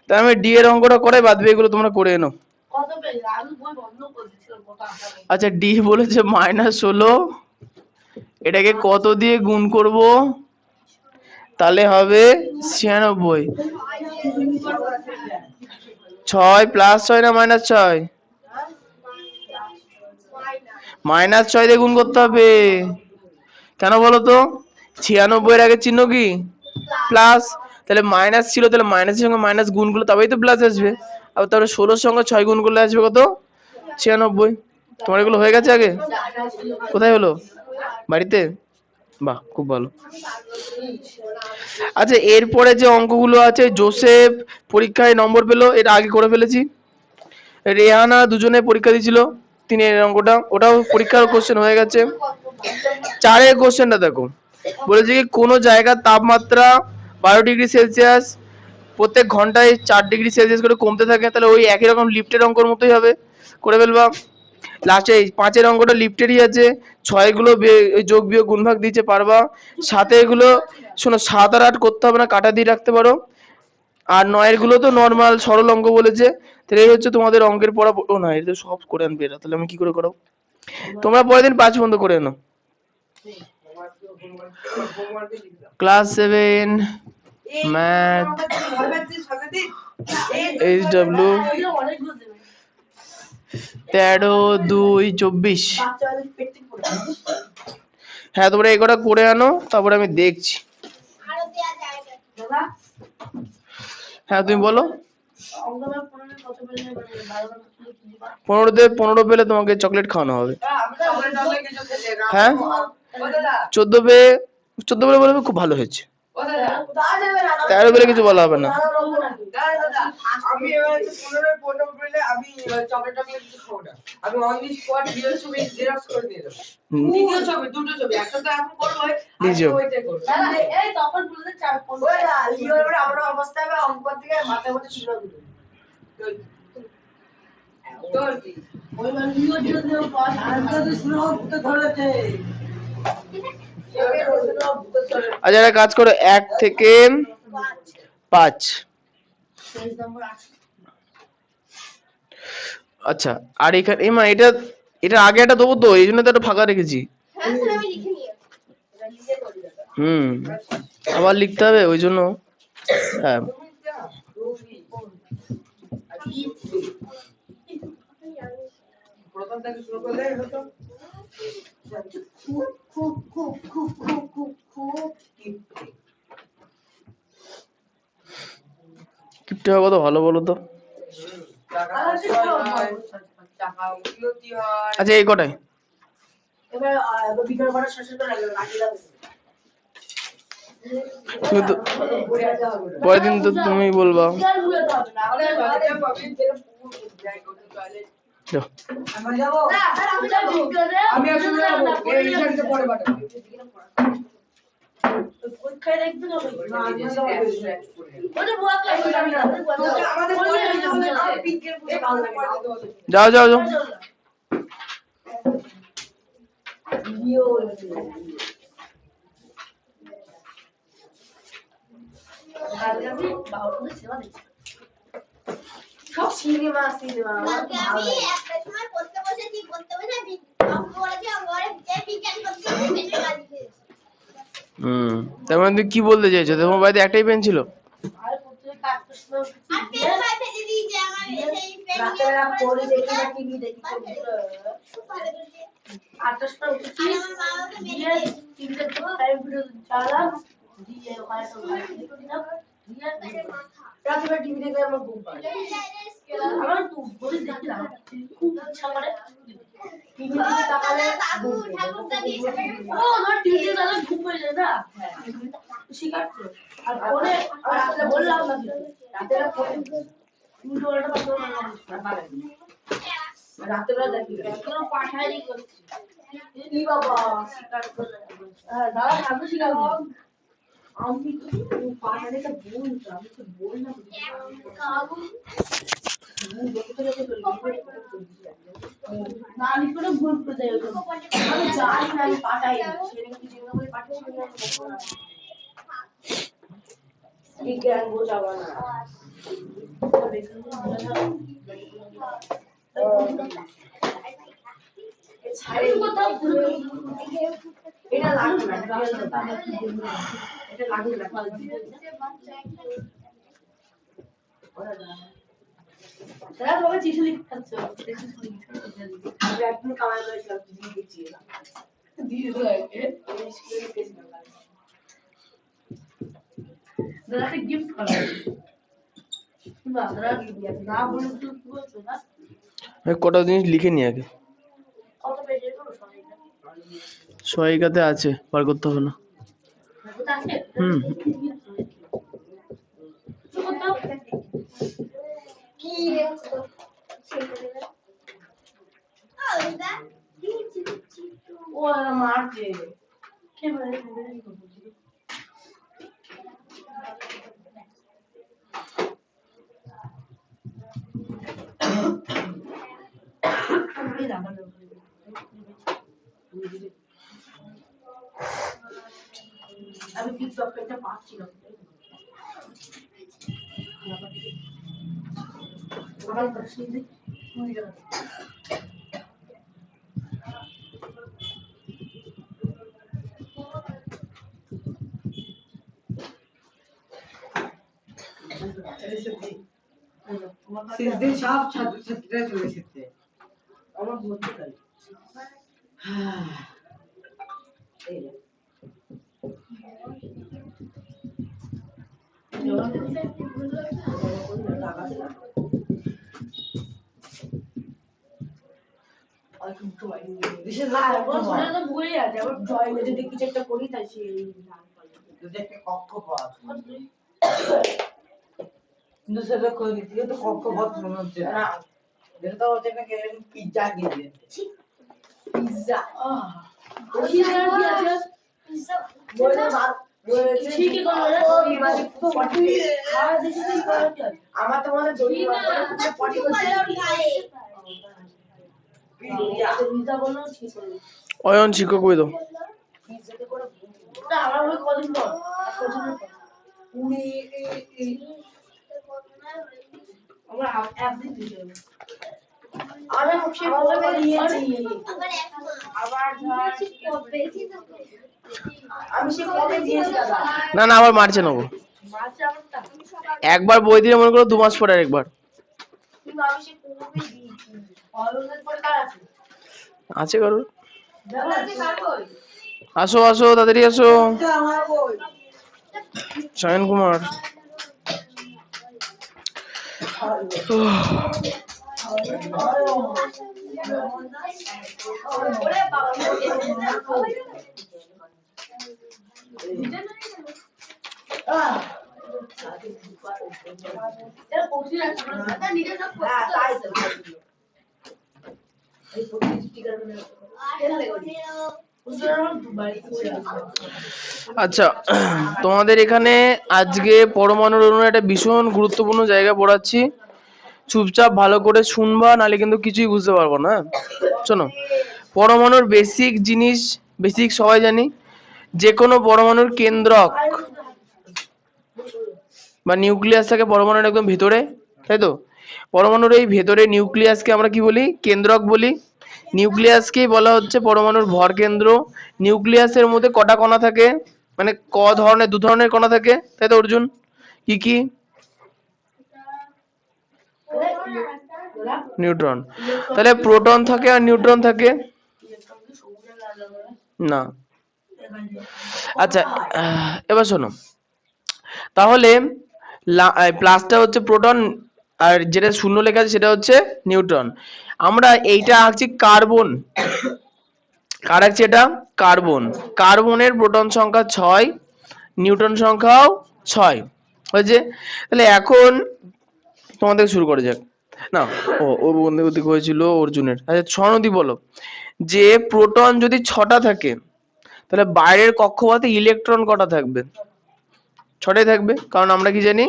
তাই আমি ডি এর অঙ্কটা করে বাদ বাকি এগুলো তোমরা করে এনো। আচ্ছা, ডি বলেছে -16, এটাকে কত দিয়ে গুণ করব? তাহলে হবে 96। 6 + 6 না -6? -6 দিয়ে গুণ করতে হবে। কেন বলো তো? 96 এর আগে চিহ্ন কি? প্লাস। তাহলে মাইনাস ছিল, তাহলে মাইনাসের সঙ্গে মাইনাস গুণ করলে তবেই তো প্লাস আসবে। আর তাহলে 16 এর সঙ্গে 6 গুণ করলে আসবে কত? 96। তোমার এগুলো হয়ে গেছে আগে? কোথায় হলো? বাড়িতে? বাহ, খুব ভালো। আচ্ছা, এরপরে যে অঙ্কগুলো আছে, জোসেফ পরীক্ষায় নম্বর পেলো, এটা আগে করে ফেলেছি। রেহানা দুজনে পরীক্ষা দিয়েছিল, 3 এর অঙ্কটা, ওটাও পরীক্ষার কোশ্চেন হয়ে গেছে। 4 এর কোশ্চেনটা দেখো, বলেছে কি কোনো জায়গার তাপমাত্রা 12 ডিগ্রি সেলসিয়াস প্রত্যেক ঘন্টায় 4 ডিগ্রি সেলসিয়াস করে কমতে থাকে, তাহলে ওই একই রকম লিফটের অঙ্কর মতোই হবে, করে ফেলবা। লাস্টে 5 এর অঙ্কটা লিফটেরই আছে, 6 গুলো যোগ বিয়োগ গুণ ভাগ দিয়েছে, পারবা। 7 এগুলো শোনো 7 আর 8 করতে হবে না, কাটা দিয়ে রাখতে পারো। আর 9 এর গুলো তো নরমাল সরল অঙ্ক বলেছে। তাহলে এই হচ্ছে তোমাদের অঙ্কের পড়া। ও না, এটা সব করে আনবে এরা, তাহলে আমি কি করে করাবো? তোমরা পরের দিন 5 বন্ধ করে নাও। Class 7 math HW 13 2 24।
বাচ্চাদের পেটে পড়ে
হ্যাঁ তোমরা এই কটা করে আনো, তারপরে আমি দেখছি।
দাদা
হ্যাঁ তুমি বলো।
অঙ্গনের 15 কত পেলে মানে 12 কি দিবা?
15 পেলে তোমাকে চকলেট খাওয়ানো হবে।
আমি চকলেট টকলেট কিছু খেতে না।
হ্যাঁ
ও দাদা
14 পেয়ে 14 পেলে বলবে খুব ভালো হয়েছে।
ও দাদা
13 পেলে কিছু বলা হবে না।
দাদা আমি এবার 15 পেলে আমি চকলেট টকলেট কিছু খাবো না। আমি অন দি স্পট রিয়েল ছবি জেরক্স করে দিয়ে দেবো। দ্বিতীয় ছবি, দুটো ছবি, একটা তো এখন করবো, আর
নিজেও।
ওইটা করবো।
দাদা এই তখন বলতে 4
ওই না, লিও এবারে আমরা অবস্থা হবে অঙ্ক থেকে মাথায় মধ্যে ছিল দুটো। তোর কি?
ওই লিও যদি পাস
আর যদি সুলভ তো ধরেছে
আচ্ছা একটা কাজ করো, 1 থেকে 5।
23 নম্বর আছে
আচ্ছা আর এখানে মা এটা এটা আগে একটা দেবো তো, এই জন্য তো একটা ফাঁকা রেখেছি। আবার লিখতে হবে ওই জন্য। হ্যাঁ
প্রথম থেকে শুরু করলে হতো
কিপটে হবে কত ভালো বলো তো।
টাকা উন্নতি হয়।
আচ্ছা এই কটাই।
এবার বিকাল করা শেষ করে রাখি লাগবে
তুমি তো পরের দিন তো তুমি বলবা।
বিকাল হয়ে তো হবে না
আরে
আমাদের
বাড়িতে পাবি যেটা পুকুর যাই করতে টয়লেট।
যাও।
আমরা যাবো
না আমি যাব
আমি আসলে যাবো এই ইন্টারভিউ পরে পাঠাবো।
পরীক্ষায় দেখতে হবে
না আমরা যাবো
ওরে বুয়া ক্লাস আমি না
আমাদের পরে হলে আর পিকের পুজো ভালো লাগে না।
যাও যাও যাও।
সব সিনেমা সিনেমা
কালকে আমি একটা সময় পড়তে বসে অঙ্ক করেছি, অঙ্ক করে বিজ্ঞান করতে পেটে গালি দিয়েছে।
তার মানে তুমি কি বলতে চাইছো, তোমার বাড়িতে একটাই পেন ছিল?
আর প্রত্যেক কাটতে সময়
আর পেন ভাই ফেলে দিয়েছে আমার সেই পেন
রাতেরা পড়ে দেখি না টিভি দেখি
ভালো করেছে।
8টার সময় উঠেছি
আর আমার মা আমাকে মেরে
দিয়ে
দিয়েছে।
3টার সময় টাইম ভিডিও চালাম দিয়ে ওখানে সব ভিডিও দিলাম দিয়ে রাতে টিভি দেখে আমার ঘুম পায় আমার তো বলি দেখি না খুব ইচ্ছা করে টিভি দিকে তাকালে
বাবু ঠাকুরটা দিয়েছে।
ও আমার টিভি দিকে তাকালে ঘুম পেয়ে যায় না শিখাচ্ছে আর পরে রাতে বললাম না রাতে পরে উল্টো উল্টো পাশে রাতে বেলা দেখি কোনো পাঠাই করছি এই বাবা শিকার করে হ্যাঁ দাদা আমি শিকার আমি পাঠালে তো বলছি আমি তো বল না না আমি কোনো ভুল করে দেয় আমি জানি না আমি পাঠাই সেটা কি যেগুলো বলে পাঠাই সেগুলো বিজ্ঞান বোঝাবো না এটা লাগবে না এটা লাগবে না তারা সবাই চিঠি লিখতে থাকছে আমি একদিন কামাই করেছিলাম চিঠি লিখেছি দিয়ে দাদাকে গিফট করা দাদা না বলে তো কি বলছো না
কটা জিনিস লিখে নি আগে।
কত পেজে করো
সহায়িকাতে আছে, বার করতে হবে না।
কি রে আলাদা
ও মারছে কে বলে আমি কি সবটা পাচ্ছিলাম আমার প্রশ্ন
শেষ দিন সব ছাত্রছাত্রীরা চলে এসেছে।
আমার ভর্তি কাল এই রে। ভুলে যাচ্ছে আবার ড্রয়িং যদি কিছু একটা করি তাই সে
কিন্তু সেটা করে দিতে গিয়ে তো কক্ষপথ মনে হচ্ছে না। যেটা তো হচ্ছে না পিজ্জা দিয়ে দিয়েছে।
পিজ্জা কি আছে বলে ভাত ঠিক করে খাওয়া দেখি তুই করে
আমার তো মনে জড়ি পটি করছে
পিজ্জা বললো ঠিক করে
অয়ন শিক্ষক কই দাও।
পিজ্জাতে করে ওটা আমার ওই কদিন পর কদিনের পর আমরা একদিন দিতে হবে আমি সে বলে দিয়েছি আবার আমি সে কবে দিয়েছি দাদা
না না আবার মার্চে নেবো।
মাঝে আমারটা
একবার বই দিলে মনে করো 2 মাস পরে আরেকবার।
কিন্তু আমি সে কবে দিয়েছি অলরেডি পরে কার আছে
আছে কারোর?
দাদা আছে কার কই
আসো আসো তাড়াতাড়ি আসো।
আমার বই
সায়ন কুমার।
ওরে বাবা এটা পৌঁছে যাচ্ছে না নিজে সব তাই তো এই পৌঁছে স্টিকার করে
আচ্ছা তোমাদের এখানে আজকে পরমাণুর অণুর একটা ভীষণ গুরুত্বপূর্ণ জায়গা পড়াচ্ছি, চুপচাপ ভালো করে শুনবা, নাহলে কিন্তু কিছুই বুঝতে পারবো না। শোনো, পরমাণুর বেসিক জিনিস, বেসিক সবাই জানি, যে কোনো পরমাণুর কেন্দ্রক বা নিউক্লিয়াস থাকে পরমাণুর একদম ভিতরে, তাই তো? পরমাণুর এই ভেতরে নিউক্লিয়াসকে আমরা কি বলি? কেন্দ্রক বলি। নিউক্লিয়াসকেই বলা হচ্ছে পরমাণুর ভর কেন্দ্র। নিউক্লিয়াসের মধ্যে কটা কণা থাকে, মানে দু ধরনের কণা থাকে, তাই তো অর্জুন? কি কি? নিউট্রন। তাহলে প্রোটন থাকে আর নিউট্রন থাকে না। আচ্ছা এবার শোনো, তাহলে প্লাসটা হচ্ছে প্রোটন আর যেটা শূন্য লেখা আছে সেটা হচ্ছে নিউট্রন। আমরা এইটা আঁকছি কার্বন, কার আছে এটা? কার্বন। কার্বনের প্রোটন সংখ্যা 6, নিউট্রন সংখ্যাও 6 হয়েছে। তাহলে এখন তোমাদের শুরু করে যাক না। ও বন্ধু হয়েছিল অর্জুনের। আচ্ছা সনদি বলো, যে প্রোটন যদি 6টা থাকে তাহলে বাইরের কক্ষপথে ইলেকট্রন কটা থাকবে? 6টাই থাকবে, কারণ আমরা কি জানি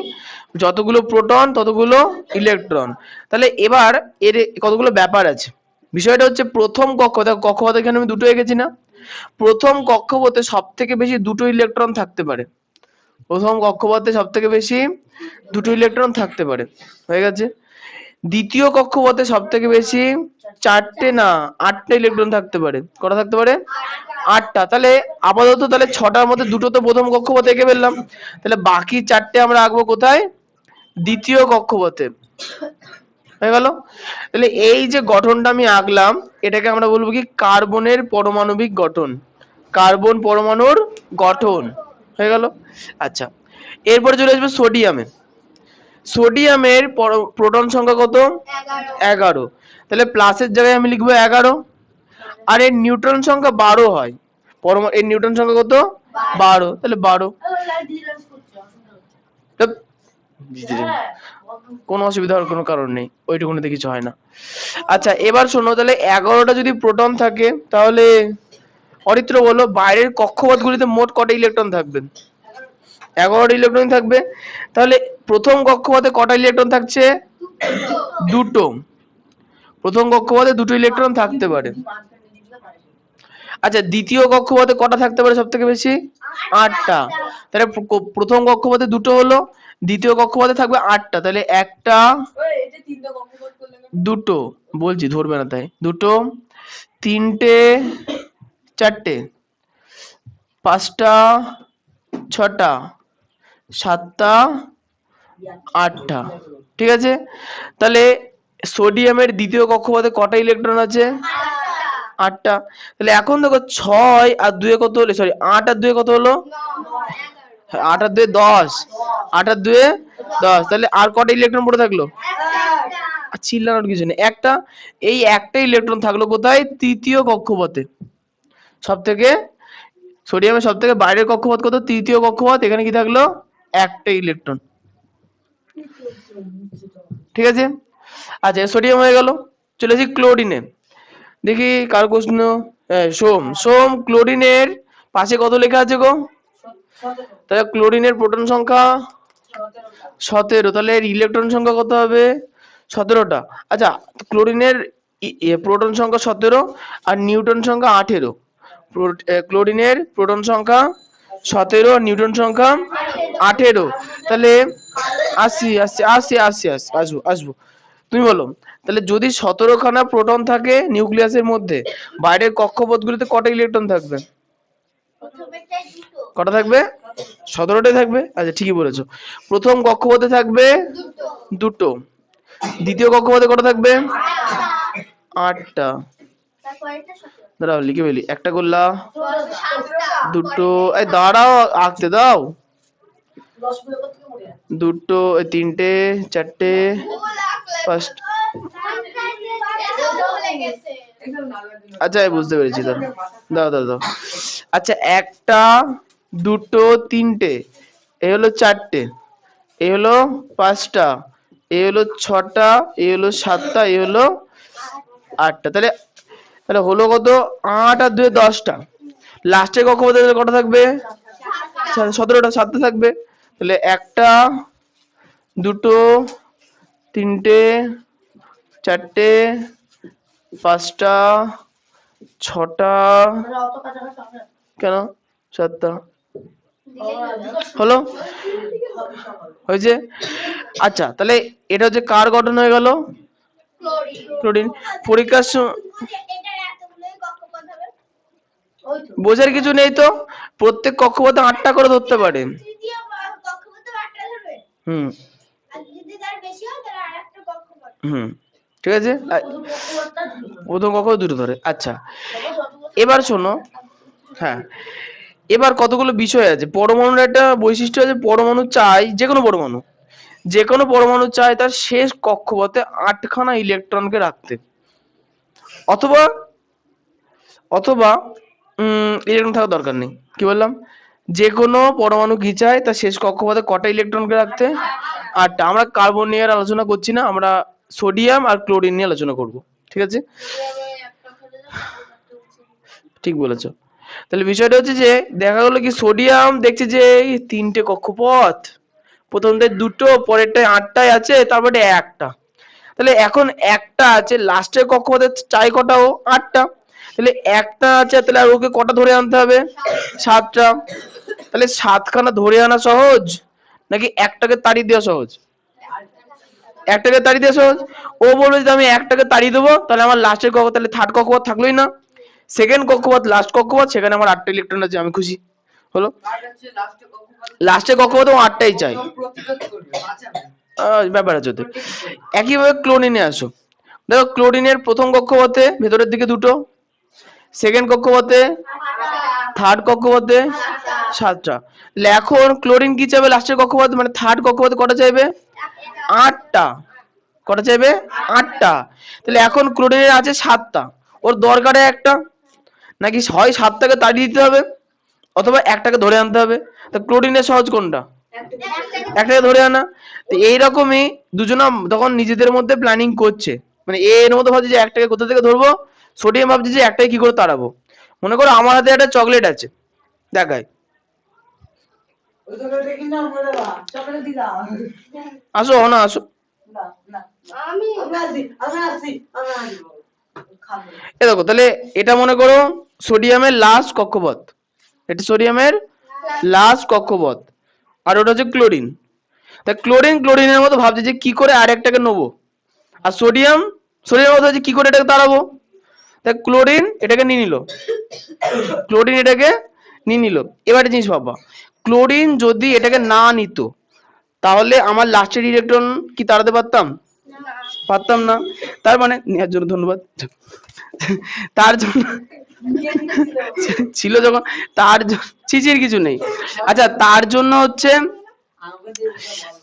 যতগুলো প্রোটন ততগুলো ইলেকট্রন। তাহলে এবার এর কতগুলো ব্যাপার আছে। বিষয়টা হচ্ছে প্রথম কক্ষপথ, এখানে আমি দুটো এঁকেছি না? প্রথম কক্ষপথে সব থেকে বেশি দুটো ইলেকট্রন থাকতে পারে। প্রথম কক্ষপথে সব থেকে বেশি দুটো ইলেকট্রন থাকতে পারে, হয়ে গেছে। দ্বিতীয় কক্ষপথে সব থেকে বেশি 4টে না 8টা ইলেকট্রন থাকতে পারে। কটা থাকতে পারে? 8টা। তাহলে আপাতত তাহলে 6টার মধ্যে দুটো তো প্রথম কক্ষপথে এঁকে ফেললাম, তাহলে বাকি 4টে আমরা আঁকবো কোথায়? দ্বিতীয় কক্ষপথে, হয়ে গেল। তাহলে এই যে গঠনটা আমি আঁকলাম এটাকে আমরা বলবো কি? কার্বনের পারমাণবিক গঠন। কার্বন পরমাণুর গঠন, হয়ে গেল। আচ্ছা এরপরে চলে আসবে সোডিয়ামে। সোডিয়ামের প্রোটন সংখ্যা কত? 11। তাহলে প্লাসের জায়গায় আমি লিখবো 11। আর এর নিউট্রন সংখ্যা 12 হয়। এর নিউট্রন সংখ্যা কত? 12। তাহলে 12। কোনো অসুবিধা হওয়ার কোনো কারণ নেই, ওইটুকুনিতে কিছু হয় না। আচ্ছা এবার শোনো, তাহলে 11টা যদি প্রোটন থাকে তাহলে অরিত্র বলো বাইরের কক্ষপথগুলিতে মোট কটা ইলেকট্রন থাকবে? 11টা ইলেকট্রন থাকবে। তাহলে প্রথম কক্ষপথে কটা ইলেকট্রন থাকছে? দুটো। প্রথম কক্ষপথে দুটো ইলেকট্রন থাকতে পারে। আচ্ছা দ্বিতীয় কক্ষপথে কটা থাকতে পারে সব থেকে বেশি? 8টা। তাহলে প্রথম কক্ষপথে দুটো হলো, দ্বিতীয় কক্ষপথে থাকবে 8টা। তাহলে একটা, দুটো, বলছি ধরবে না তাই, দুটো, তিনটে, চারটে, 5টা, 6টা, 7টা, 8টা। ঠিক আছে, তাহলে সোডিয়ামের দ্বিতীয় কক্ষপথে কটা ইলেকট্রন আছে? 8টা। তাহলে এখন দেখো 6 আর 2 কত হলো, সরি 8 আর 2 কত হলো? 8 আর 2 10, 8 আর 2 10। তাহলে আর কটা ইলেকট্রন পড়ে থাকলো? আর চিল্লানোর কিছু নেই, একটা। এই একটা ইলেকট্রন থাকলো কোথায়? তৃতীয় কক্ষপথে। সব থেকে সোডিয়ামের সব থেকে বাইরের কক্ষপথ কত? তৃতীয় কক্ষপথ। এখানে কি থাকলো? একটা ইলেকট্রন। ঠিক আছে, আচ্ছা সোডিয়াম হয়ে গেল। চলে আসি ক্লোরিনে। দেখি কার প্রশ্ন। সোম ক্লোরিনের পাশে কত লেখা আছে গো? তাহলে ক্লোরিনের প্রোটন সংখ্যা 17। তাহলে এর ইলেকট্রন সংখ্যা কত হবে? 17টা। আচ্ছা, ক্লোরিনের প্রোটন সংখ্যা 17 আর নিউটন সংখ্যা 18। ক্লোরিনের প্রোটন সংখ্যা 17 আর নিউটন সংখ্যা 18। তাহলে আসবো। তুমি বলো, তাহলে যদি 17খানা প্রোটন থাকে নিউক্লিয়াসের মধ্যে, বাইরের কক্ষপথগুলিতে কটা ইলেকট্রন থাকবে?
প্রথমেরটাই দুটো।
কটা থাকবে? 17টাই থাকবে। আচ্ছা ঠিকই বলেছো। প্রথম কক্ষপথে থাকবে
দুটো।
দুটো। দ্বিতীয় কক্ষপথে কটা থাকবে? 8টা।
তারপরেরটা 17।
দাঁড়াও লিখে ফেলি। একটা করলা,
7টা।
দুটো, এই দাঁড়াও আঁকতে দাও।
10 গুলো কত থেকে মরে যাচ্ছে?
দুটো, এই তিনটে, চারটে, পাঁচটা। আচ্ছা আমি বুঝতে পেরেছি, দাও। আচ্ছা, একটা, দুটো, তিনটে, এই হলো 4টে, এই হলো 5টা, এই হলো 6টা, এই হলো 7টা, এই হলো 8টা। তাহলে তাহলে হলো কত? 8 আর 2 10টা। লাস্টের কক্ষপথে কটা থাকবে? 17টা, 7টা থাকবে। তাহলে একটা, দুটো, তিনটে, চারটে, 5টা, 6টা,
আমরা অত কাছাকাছি হবে না।
কেন 7টা হলো? হয়েছে। আচ্ছা, তাহলে এটা হচ্ছে কার গঠন হয়ে গেল? ক্লোরিন। পরীক্ষার সময়
এটার এতগুলোই কক্ষপথ হবে।
ওই তো
বোঝার কিছু নেই তো, প্রত্যেক কক্ষপথে 8টা করে ধরতে পারে।
তৃতীয় কক্ষপথে 8টা ধরবে।
হুম
আর যদি তার বেশি হয় তাহলে আরেকটা কক্ষপথ।
হুম ঠিক আছে।
প্রথম পক্ষবারটা দুটো।
প্রথম কক্ষপথ দুটো ধরে। আচ্ছা,
তারপর যতগুলো
এবার শোনো। হ্যাঁ, এবার কতগুলো বিষয় আছে। পরমাণুর একটা বৈশিষ্ট্য আছে, পরমাণু চাই, যে কোনো পরমাণু চাই তার শেষ কক্ষপথে 8খানা ইলেকট্রনকে রাখতে, অথবা ইলেকট্রন থাকার দরকার নেই। কি বললাম? যে কোনো পরমাণু কি চায় তার শেষ কক্ষপথে কটা ইলেকট্রনকে রাখতে? 8টা। আমরা কার্বন নিয়ে আর আলোচনা করছি না, আমরা সোডিয়াম আর ক্লোরিন নিয়ে আলোচনা করব। ঠিক আছে, ঠিক বলেছো। তাহলে বিষয়টা হচ্ছে যে দেখা গেলো কি সোডিয়াম দেখছে যে এই 3টে কক্ষপথ, প্রথমটায় দুটো, পরেরটায় 8টায় আছে, তারপরে একটা। তাহলে এখন একটা আছে, লাস্টের কক্ষপথে চাই কটা? ও 8টা। তাহলে একটা আছে, তাহলে আর ওকে কটা ধরে আনতে হবে? 7টা। তাহলে 7খানা ধরে আনা সহজ নাকি একটাকে তাড়িয়ে দেওয়া সহজ? একটাকে তাড়িয়ে দেওয়া সহজ। ও বলবে যে আমি একটাকে তাড়িয়ে দেবো, তাহলে আমার লাস্টের কক্ষপথ, তাহলে থার্ড কক্ষপথ থাকলোই না। সেকেন্ড কক্ষপথ, লাস্ট কক্ষপথ, সেখানে আমার 8টা ইলেকট্রন আছে, আমি খুশি হলো। লাস্টের কক্ষপথ ও 8টাই চাই,
প্রতিরোধ করবে, বাঁচাবে।
ব্যাপার আছে ওদের। একইভাবে ক্লোরিনে আসো। দেখো ক্লোরিনের প্রথম কক্ষপথে ভেতরের দিকে দুটো, সেকেন্ড কক্ষপথে, থার্ড কক্ষপথে 7টা। তাহলে এখন ক্লোরিন কি চাইবে লাস্টের কক্ষপথে, মানে থার্ড কক্ষপথে কটা চাইবে? 8টা। কটা চাইবে? 8টা। তাহলে এখন ক্লোরিনের আছে 7টা, ওর দরকারে একটা, নাকি হয় 7টাকে তাড়িয়ে দিতে হবে অথবা একটাকে ধরে আনতে হবে। তো ক্লোরিনের সহজ কোনটা? একটাকে ধরে আনা। তো এইরকমই দুজনা তখন নিজেদের মধ্যে প্ল্যানিং করছে, মানে এর মধ্যে ভাবছে যে একটাকে কোথা থেকে ধরবো, সোডিয়াম ভাবছে যে একটাকে কি করে তাড়াবো। মনে করো আমার হাতে একটা চকলেট আছে, দেখাই।
ওই চকলেটটা কিনা বলে বা চকলেট দি দাও।
আসো না, আসো।
না না
আমি
আমি আসি খাবো।
এ দেখো, তাহলে এটা মনে করো সোডিয়ামের লাস্ট কক্ষপথ, এটা সোডিয়ামের লাস্ট কক্ষপথ, আর ওটা হচ্ছে ক্লোরিন। তা ক্লোরিনের মতো ভাবছে যে কি করে আর একটাকে নেবো, আর সোডিয়ামের মতো ভাবছে কি করে এটাকে তাড়াবো। তাই ক্লোরিন এটাকে নিয়ে নিল। এবারে জিনিস ভাববা, ক্লোরিন যদি এটাকে না নিত তাহলে আমার লাস্টের ইলেকট্রন কি তাড়াতে পারতাম? পারতাম না। তার মানে নেওয়ার জন্য ধন্যবাদ। তার জন্য ছিল যখন তার চিচির কিছু নেই। আচ্ছা তার জন্য হচ্ছে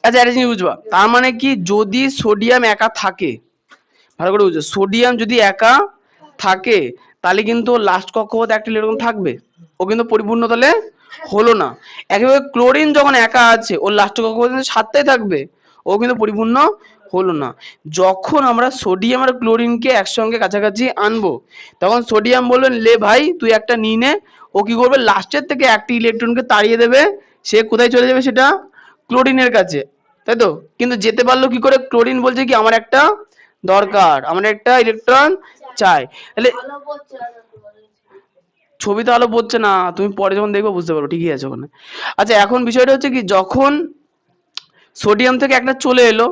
আচ্ছা একটা জিনিস বুঝবা, তার মানে কি যদি সোডিয়াম একা থাকে, ভালো করে বুঝো, সোডিয়াম যদি একা থাকে তাহলে কিন্তু লাস্ট কক্ষপথে একটা ইলেকট্রন থাকবে, ও কিন্তু পরিপূর্ণ তাহলে হলো না। একইভাবে ক্লোরিন যখন একা আছে ওর লাস্ট কক্ষপথে কিন্তু 7টাই থাকবে, ও কিন্তু পরিপূর্ণ হলো না। যখন আমরা সোডিয়াম আর ক্লোরিনকে একসঙ্গে কাছাকাছি আনবো তখন সোডিয়াম বলবেন লে ভাই তুই একটা নিয়ে নে, ও কি করবে লাস্টের থেকে একটা ইলেকট্রনকে তাড়িয়ে দেবে, সে কোথায় চলে যাবে সেটা ক্লোরিনের কাছে, তাই তো? কিন্তু যেতে পারলো কি করে, ক্লোরিন বলছে কি আমার একটা দরকার, আমার একটা ইলেকট্রন চাই। তাহলে
ভালো পড়ছে না
ছবিতে আলো পড়ছে না, তুমি পরে যখন দেখবে বুঝতে পারো, ঠিকই আছে ওখানে। আচ্ছা এখন বিষয়টা হচ্ছে কি, যখন সোডিয়াম থেকে একটা চলে এলো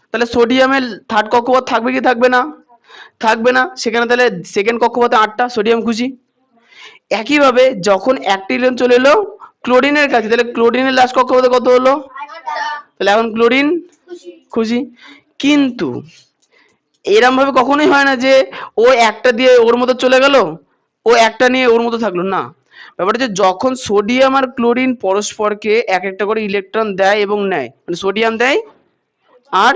তাহলে সোডিয়ামের থার্ড কক্ষপথ থাকবে কি থাকবে না? থাকবে না, সেখানে তাহলে সেকেন্ড কক্ষপথে 8টা সোডিয়াম খুশি। একইভাবে যখন একটা ইলেকট্রন চলে এলো ক্লোরিনের কাছে, তাহলে ক্লোরিনের লাস্ট কক্ষপথে কত হলো? তাহলে এখন ক্লোরিন খুশি। কিন্তু এরম ভাবে কখনোই হয় না যে ও একটা দিয়ে ওর মতো চলে গেল, ও একটা নিয়ে ওর মতো থাকলো না। ব্যাপারটা হচ্ছে যখন সোডিয়াম আর ক্লোরিন পরস্পরকে এক একটা করে ইলেকট্রন দেয় এবং নেয়, মানে সোডিয়াম দেয় আর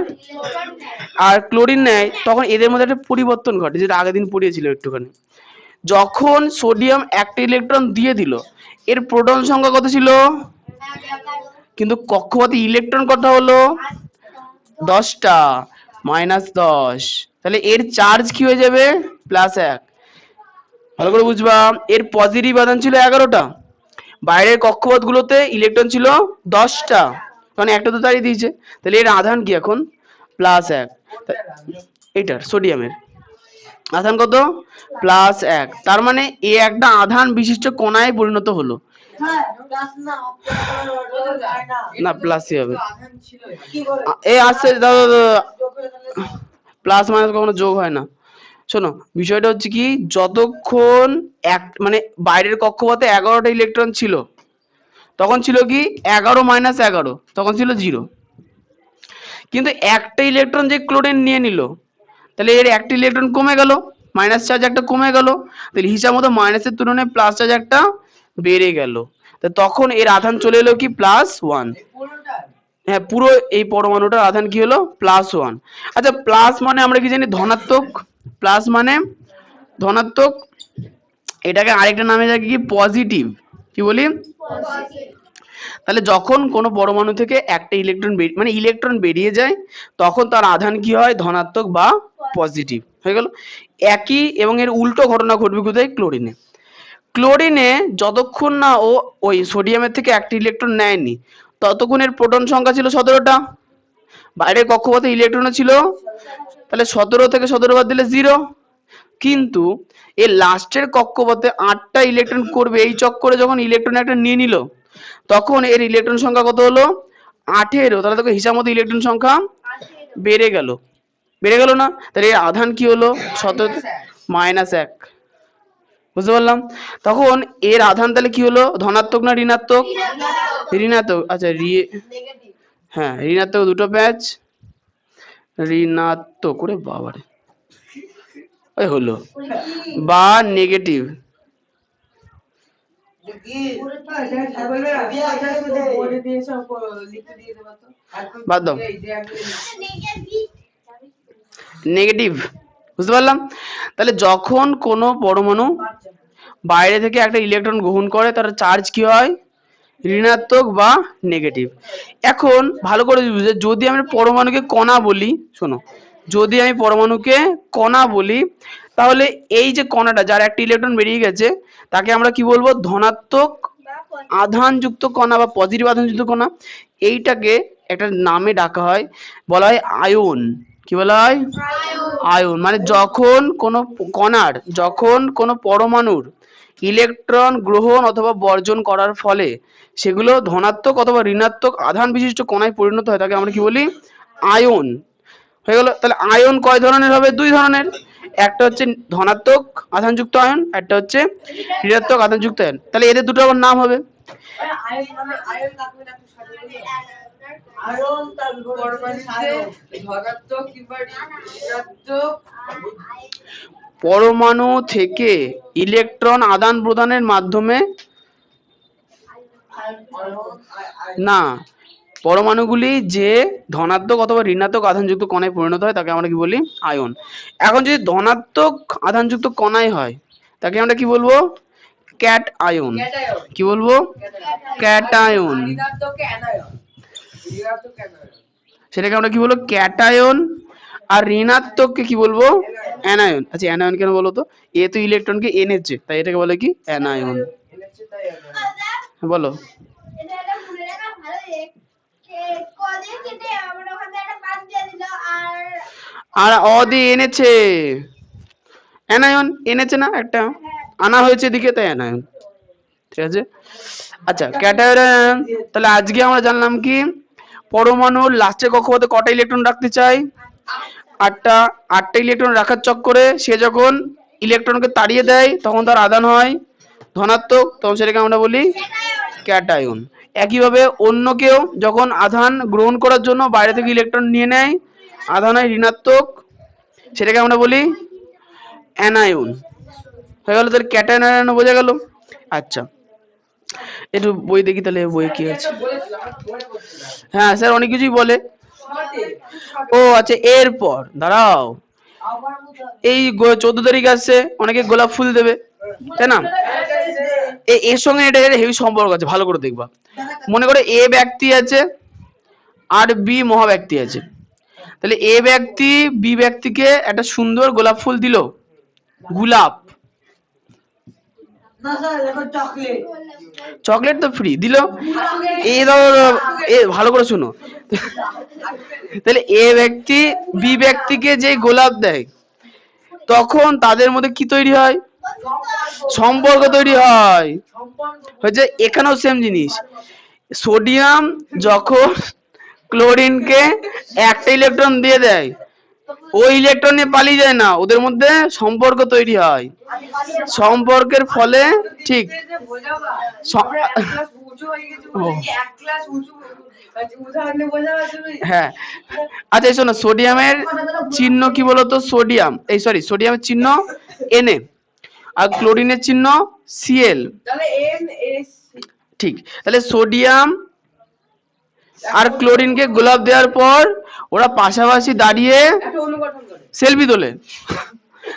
আর ক্লোরিন নেয়, তখন এদের মধ্যে একটা পরিবর্তন ঘটে, যেটা আগের দিন পড়িয়েছিল একটুখানি। যখন সোডিয়াম একটা ইলেকট্রন দিয়ে দিল, এর প্রোটন সংখ্যা কত ছিল? কিন্তু কক্ষপথে ইলেকট্রন কত হলো? 10টা, -10, তাহলে এর চার্জ কি হয়ে যাবে? +1। ভালো করে বুঝবা, এর পজিটিভ আধান ছিল 11টা, বাইরের কক্ষপথ গুলোতে ইলেকট্রন ছিল 10টা, মানে একটা তো তাড়িয়ে দিয়েছে, তাহলে এর আধান কি এখন? +1। এটার সোডিয়ামের আধান কত? +1। তার মানে এ একটা আধান বিশিষ্ট কণায় পরিণত হলো। না প্লাসই হবে,
আধান ছিল
এ আসছে প্লাস মাইনাস কখনো যোগ হয় না। শোনো বিষয়টা হচ্ছে কি, যতক্ষণ এক মানে বাইরের কক্ষপথে 11টা ইলেকট্রন ছিল তখন ছিল কি 11 - 11, তখন ছিল 0। কিন্তু একটা ইলেকট্রন যে ক্লোরিন নিয়ে নিল তাহলে এর একটা ইলেকট্রন কমে গেল, মাইনাস চার্জ একটা কমে গেল, তাহলে হিসাব মতো মাইনাসের তুলনায় প্লাস চার্জ একটা বেড়ে গেল, তো তখন এর আধান চলে এলো কি +1।
পুরোটা
হ্যাঁ পুরো এই পরমাণুটার আধান কি হলো? +1। আচ্ছা প্লাস মানে আমরা কি জানি? ধনাত্মক। প্লাস মানে ধনাত্মক, এটাকে আরেকটা নামে ডাকি কি? পজিটিভ। কি বলি? তাহলে যখন কোনো পরমাণু থেকে একটা ইলেকট্রন মানে ইলেকট্রন বেরিয়ে যায় তখন তার আধান কি হয়? ধনাত্মক বা পজিটিভ হয়ে গেল। একই এবং এর উল্টো ঘটনা ঘটবে কোথায়? ক্লোরিনে। ক্লোরিনে যতক্ষণ না ও ওই সোডিয়ামের থেকে একটা ইলেকট্রন নেয়নি ততক্ষণ এর প্রোটন সংখ্যা ছিল 17টা, বাইরের কক্ষপথে ইলেকট্রন ছিল, তাহলে 17 থেকে 17 বাদ দিলে 0। কিন্তু এর লাস্টের কক্ষপথে 8টা ইলেকট্রন করবে, এই চক্করে যখন ইলেকট্রন একটা নিয়ে নিল তখন এর ইলেকট্রন সংখ্যা কত হলো? 18। তাহলে দেখো হিসাব মতো ইলেকট্রন সংখ্যা বেড়ে গেল, বেড়ে গেল না? তাহলে এর আধান কি হলো? 17 -1। বুঝতে পারলাম? তখন এর আধান তাহলে কি হলো? ধনাত্মক না ঋণাত্মক? ঋণাত্মক। আচ্ছা হ্যাঁ ঋণাত্মক দুটো প্যাচ, ঋণাত্মক করে বাবারে ওই হলো, বা নেগেটিভ। বাদ দাও নেগেটিভ। বুঝতে পারলাম? তাহলে যখন কোনো পরমাণু বাইরে থেকে একটা ইলেকট্রন গ্রহণ করে তার চার্জ কি হয়? ঋণাত্মক বা নেগেটিভ। এখন ভালো করে বুঝে, যদি আমি পরমাণুকে কণা বলি, শোনো, যদি আমি পরমাণুকে কণা বলি তাহলে এই যে কণাটা যার একটা ইলেকট্রন বেরিয়ে গেছে তাকে আমরা কি বলবো? ধনাত্মক আধানযুক্ত কণা বা পজিটিভ আধানযুক্ত কণা। এইটাকে একটা নামে ডাকা হয়, বলা হয় আয়ন। কি বলা হয়? আয়ন। মানে যখন কোনো কণার, যখন কোনো পরমাণুর ইলেকট্রন গ্রহণ অথবা বর্জন করার ফলে সেগুলো ধনাত্মক অথবা ঋণাত্মক আধান বিশিষ্ট কণায় পরিণত হয় তাকে আমরা কি বলি? আয়ন। হয়ে গেল। তাহলে আয়ন কয় ধরনের হবে? 2 ধরনের। একটা হচ্ছে ধনাত্মক আধানযুক্ত আয়ন, একটা হচ্ছে ঋণাত্মক আধানযুক্ত আয়ন। তাহলে এদের দুটো আবার নাম হবে।
আয়রন তার বিপরীতে
পরমাণুতে
সায়ন।
ধনাত্মক কিংবা ঋণাত্মক
পরমাণু থেকে ইলেকট্রন আদান প্রদানের মাধ্যমে না, পরমাণুগুলি যে ধনাত্মক অথবা ঋণাত্মক আধানযুক্ত কণায় পরিণত হয় তাকে আমরা কি বলি? আয়ন। এখন যদি ধনাত্মক আধানযুক্ত কণায় হয় তাকে আমরা কি বলবো? Cat ion.
ক্যাটায়ন।
কি বলবো? ক্যাটায়ন।
ঋণাত্মককে অ্যানায়ন। ঋণাত্মক অ্যানায়ন।
সেটাকে আমরা কি বলবো? ক্যাটায়ন। আর ঋণাত্মককে কি বলবো? অ্যানায়ন। আচ্ছা অ্যানায়ন কেন বলো তো? এ তো ইলেকট্রনকে এনেছে তাই এটাকে বলে কি? অ্যানায়ন।
এনেছে তাই অ্যানায়ন।
বলো।
এটা একটা মনে রাখা ভালো যে কদিন কেটে আমরা ওখানে একটা পাস দিয়ে দিল আর
আর অদি এনেছে, অ্যানায়ন এনেছে না একটা, আনা হয়েছে এদিকে তাই অ্যানায়ন। ঠিক আছে। আচ্ছা ক্যাটায়ন। তাহলে আজকে আমরা জানলাম কি পরমাণুর লাস্টের কক্ষপথে কটা ইলেকট্রন রাখতে চাই? 8টা। 8টা ইলেকট্রন রাখার চক্করে সে যখন ইলেকট্রনকে তাড়িয়ে দেয় তখন তার আধান হয় ধনাত্মক, তখন সেটাকে আমরা বলি ক্যাটায়ন। একইভাবে অন্য কেউ যখন আধান গ্রহণ করার জন্য বাইরে থেকে ইলেকট্রন নিয়ে নেয় আধান হয় ঋণাত্মক, সেটাকে আমরা বলি অ্যানায়ন। হয়ে গেল। তাহলে ক্যাটায়ন অ্যানায়ন বোঝা গেল। আচ্ছা একটু বই দেখি তাহলে বই কি আছে।
বলেছিলাম আমার মনে পড়ছে না।
হ্যাঁ স্যার অনেক কিছুই বলে।
শর্টে
ও আচ্ছা এরপর দাঁড়াও,
আবার বলতে হবে।
এই 14 তারিখ আসছে, অনেকে গোলাপ ফুল দেবে তাই না? এর সঙ্গে এটা হেভি সম্পর্ক আছে, ভালো করে দেখবা। মনে করো এ ব্যক্তি আছে আর বি মহা ব্যক্তি আছে। তাহলে এ ব্যক্তি বি ব্যক্তিকে একটা সুন্দর গোলাপ ফুল দিল, গোলাপ,
না স্যার এখন চকলেট।
চকলেট তো ফ্রি দিল। এ ধরো এ ভালো করে শুনো, তাহলে এ ব্যক্তি বি ব্যক্তিকে যে গোলাপ দেয় তখন তাদের মধ্যে কি তৈরি হয়? সম্পর্ক তৈরি হয়। হচ্ছে এখানেও সেম জিনিস, সোডিয়াম যখন ক্লোরিনকে একটা ইলেকট্রন দিয়ে দেয় ওই ইলেকট্রন নিয়ে পালিয়ে যায় না, ওদের মধ্যে সম্পর্ক তৈরি হয়। সম্পর্কের ফলে ঠিক
যে বোঝাবা
স-
আমরা এক ক্লাস উঁচু হয়ে গেছি বলে কি এক ক্লাস উঁচু উদাহরণে বোঝাবা তুমি।
হ্যাঁ আচ্ছা এই শোনো, সোডিয়ামের চিহ্ন কি বলতো? সোডিয়াম এই সরি সোডিয়ামের চিহ্ন Na আর ক্লোরিনের চিহ্ন Cl।
তাহলে এন এস
ঠিক, তাহলে সোডিয়াম আর ক্লোরিনকে গোলাপ দেওয়ার পর ওরা পাশাপাশি দাঁড়িয়ে
একটা অনুগঠন করে।
সেলফি তোলে।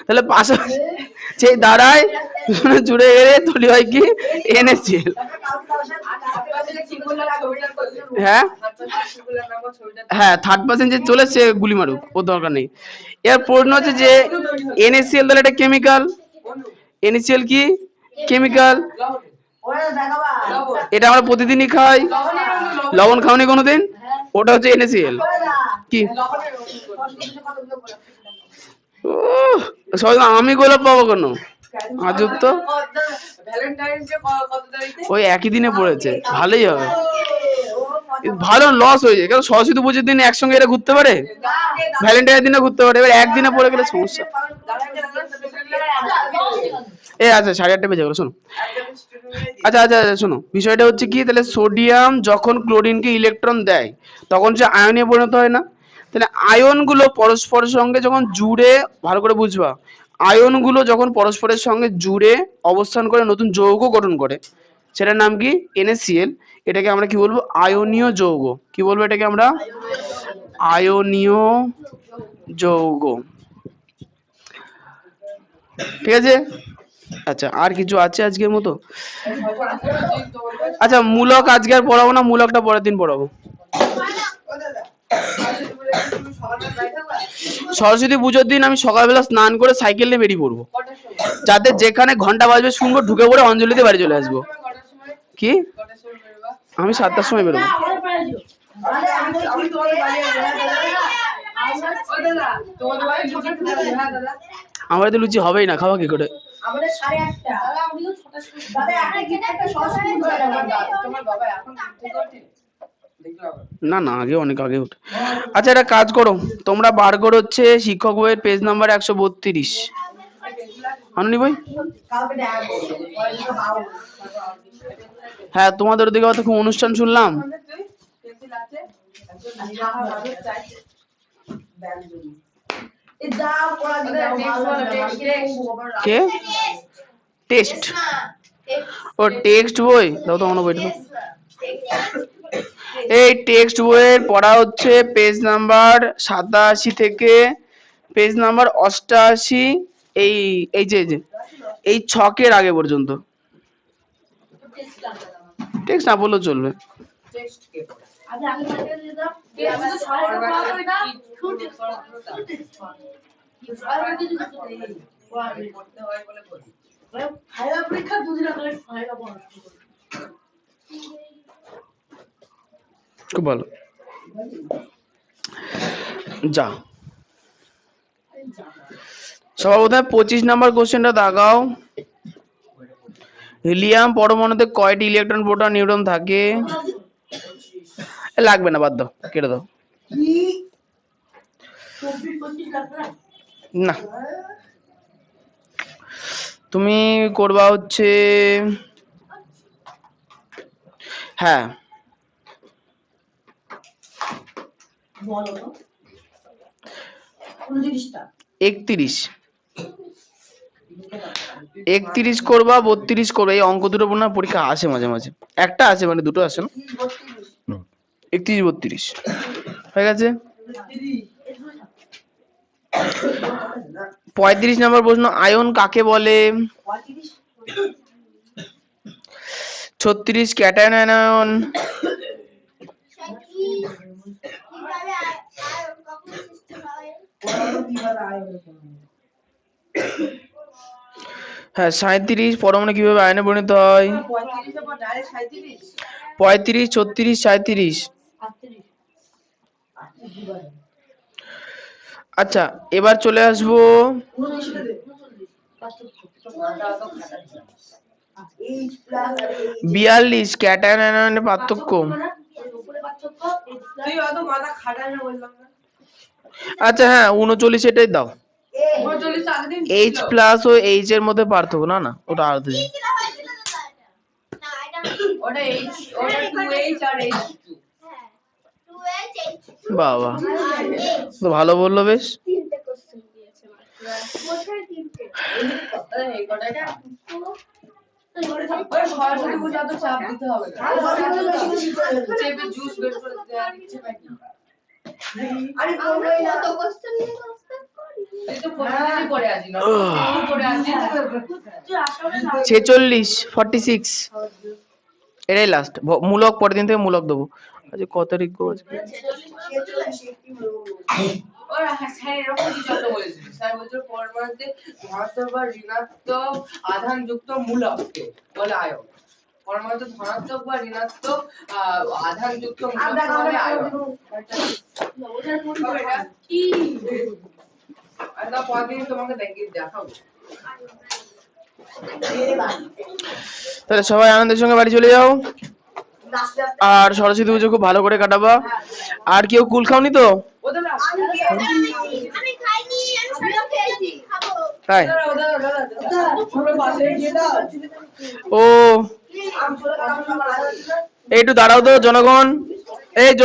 তাহলে পাশাপাশি সেই দাঁড়ায় দুজনে জুড়ে গেলে তৈরি হয় কি? NaCl। হ্যাঁ হ্যাঁ থার্ড পার্সন যে চলে সে গুলি মারুক, ওর দরকার নেই। এর প্রশ্ন হচ্ছে যে NaCl তাহলে এটা কেমিক্যাল, NaCl কি কেমিক্যাল?
ওরা দেখাবা।
এটা আমরা প্রতিদিনই খাই। লবণ খাওনি কোনোদিন? ওটা হচ্ছে NaCl। কি উহ, সবাই আমি গোলাপ পাবো কেন? আজব তো।
ভ্যালেন্টাইন ডে কত তারিখে?
ওই একই দিনে পড়েছে, ভালোই হবে। ভালো লস হয়ে যায় কারণ সরস্বতী পুজোর দিনে একসঙ্গে এরা ঘুরতে পারে, ভ্যালেন্টাইনের দিনে ঘুরতে পারে, এবার একদিনে পড়ে গেলে সমস্যা। এ আচ্ছা 8:30 বেজে গেল, শোনো। আচ্ছা আচ্ছা আচ্ছা শোনো, বিষয়টা হচ্ছে কি, তাহলে সোডিয়াম যখন ক্লোরিনকে ইলেকট্রন দেয় তখন সে আয়নে পরিণত হয় না? তাহলে আয়নগুলো পরস্পরের সঙ্গে যখন জুড়ে, ভালো করে বুঝবা, আয়নগুলো যখন পরস্পরের সঙ্গে জুড়ে অবস্থান করে নতুন যৌগ গঠন করে সেটার নাম কি? NaCl। এটাকে আমরা কি বলবো? আয়নীয় যৌগ। কি বলবো এটাকে আমরা? আয়নীয় যৌগ। ঠিক আছে। আচ্ছা আর কিছু আছে আজকের মতো? আচ্ছা মূলক আজকে আর পড়াবো না, মূলকটা পরের দিন পড়াবো। সরস্বতী পুজোর দিন আমি সকালবেলা স্নান করে সাইকেল নিয়ে বেরিয়ে পড়বো, যাতে যেখানে ঘন্টা বাজবে শুনবো ঢুকে পড়ে অঞ্জলিতে বাড়ি চলে আসবো। কি? আমি 7টার সময় বেরোবো। আমার বাড়িতে লুচি হবেই না, খাওয়া কি করে?
আমাদের 8:30। দাদা আমিও 6টার সময়। দাদা একটা গেটে একটা সরস্বতী পুজো হয়।
তোমার বাবা এখন ঘুম থেকে ওঠে? দেখলাম
না না আগে অনেক আগে উঠে। আচ্ছা একটা কাজ করো, তোমরা বার করো হচ্ছে শিক্ষক বইয়ের পেজ নাম্বার 132। আনুনি ভাই? হ্যাঁ তোমাদের ওদিকে হয়তো খুব অনুষ্ঠান শুনলাম।
পেন্সিল আছে নিরাপদ ভাবে চাইছে ব্যাগ জন্য
এই যা পড়া দিবে
কে টেস্ট ও টেক্সট বই দাও তো আমার বইটা দাও। এই টেক্সট বইয়ের পড়া হচ্ছে পেজ নাম্বার 87 থেকে পেজ নাম্বার 88 এই এই যে এই ছকের আগে পর্যন্ত। টেক্সট না বললেও চলবে।
টেস্ট কে পড়ে
আমি আগে থেকে দিয়ে দাও আমি তো ছয় টা পড়া হবে না শুট
পড়তে হয় বলে বলি
ফাইনাল পরীক্ষা দুদিন আগে ফাইনাল পড়া
খুব ভালো যা সবার প্রথমে 25 নাম্বার কোশ্চেনটা দাগাও। হিলিয়াম পরমাণুতে কয়টি ইলেকট্রন প্রোটন নিউট্রন থাকে? লাগবে না, বাদ দাও, কেটে দাও। না তুমি করবা হচ্ছে হ্যাঁ
বলো তো 29টা
31 করবা, 32 করবা। এই অঙ্ক দুটো না পরীক্ষা আসে মাঝে মাঝে, একটা আছে মানে দুটো আসে না। 31 32 হয়ে গেছে। 35 নম্বর প্রশ্ন, আয়ন কাকে বলে? 36 ক্যাটায়ন আয়ন।
কিভাবে আয়ন কখন সৃষ্টি হয়?
হ্যাঁ 37 পরমাণু কিভাবে আয়নে পরিণত হয়?
35 এর পর ডাইরেক্ট 37
35 36 37। আচ্ছা এবার চলে আসবো 42 ক্যাটায়ন আয়নের পার্থক্য।
তুই অত মাথা খাটাই না বললাম না
আচ্ছা হ্যাঁ 39 এটাই দাও।
39 আগের দিন
H প্লাস ও H এর মধ্যে পার্থক্য না না ওটা আর দিই।
কি ছিল হয়েছিল তো এটা? না এটা
ওটা H ওটা 2H আর H2
হ্যাঁ 2H
বাবা তো ভালো বললো বেশ।
তিনটে কোশ্চেন দিয়েছে কোথায় তিনটে?
এই কটা এটা ওই সরাসরি বুঝা তো চাপ দিতে হবে না চেপে জুস বের করে দেওয়া দিচ্ছে নাকি
আরে বলই না তো কোশ্চেন নিয়ে কোশ্চেন করি
এই তো প্রতিদিনই পড়ে আছি না পড়ে আছি
46 46 এটাই লাস্ট। মূলক পরের দিন থেকে মূলক দেবো। আচ্ছা কত তারিখ গো আজকে?
ওর স্যার এরকম কিছু একটা বলেছিল স্যার বলছিল পরমাণুতে ধনাত্মক বা ঋণাত্মক আধান যুক্ত মূলককে বলে আয়ন পরমাণুতে ধনাত্মক বা ঋণাত্মক আধান যুক্ত মূলককে বলে আয়ন তবে এটা কি আচ্ছা পরদিন তোমাকে দেখাবো।
তাহলে সবাই আনন্দের সঙ্গে বাড়ি চলে যাও আর সরস্বতী পুজো খুব ভালো করে কাটাবা। আর কেউ কুল খাওনি তো?
ওদের
আমি খাইনি আমি সব খেয়েছি খাবো
তাই ও একটু দাঁড়াও তো জনগণ। এই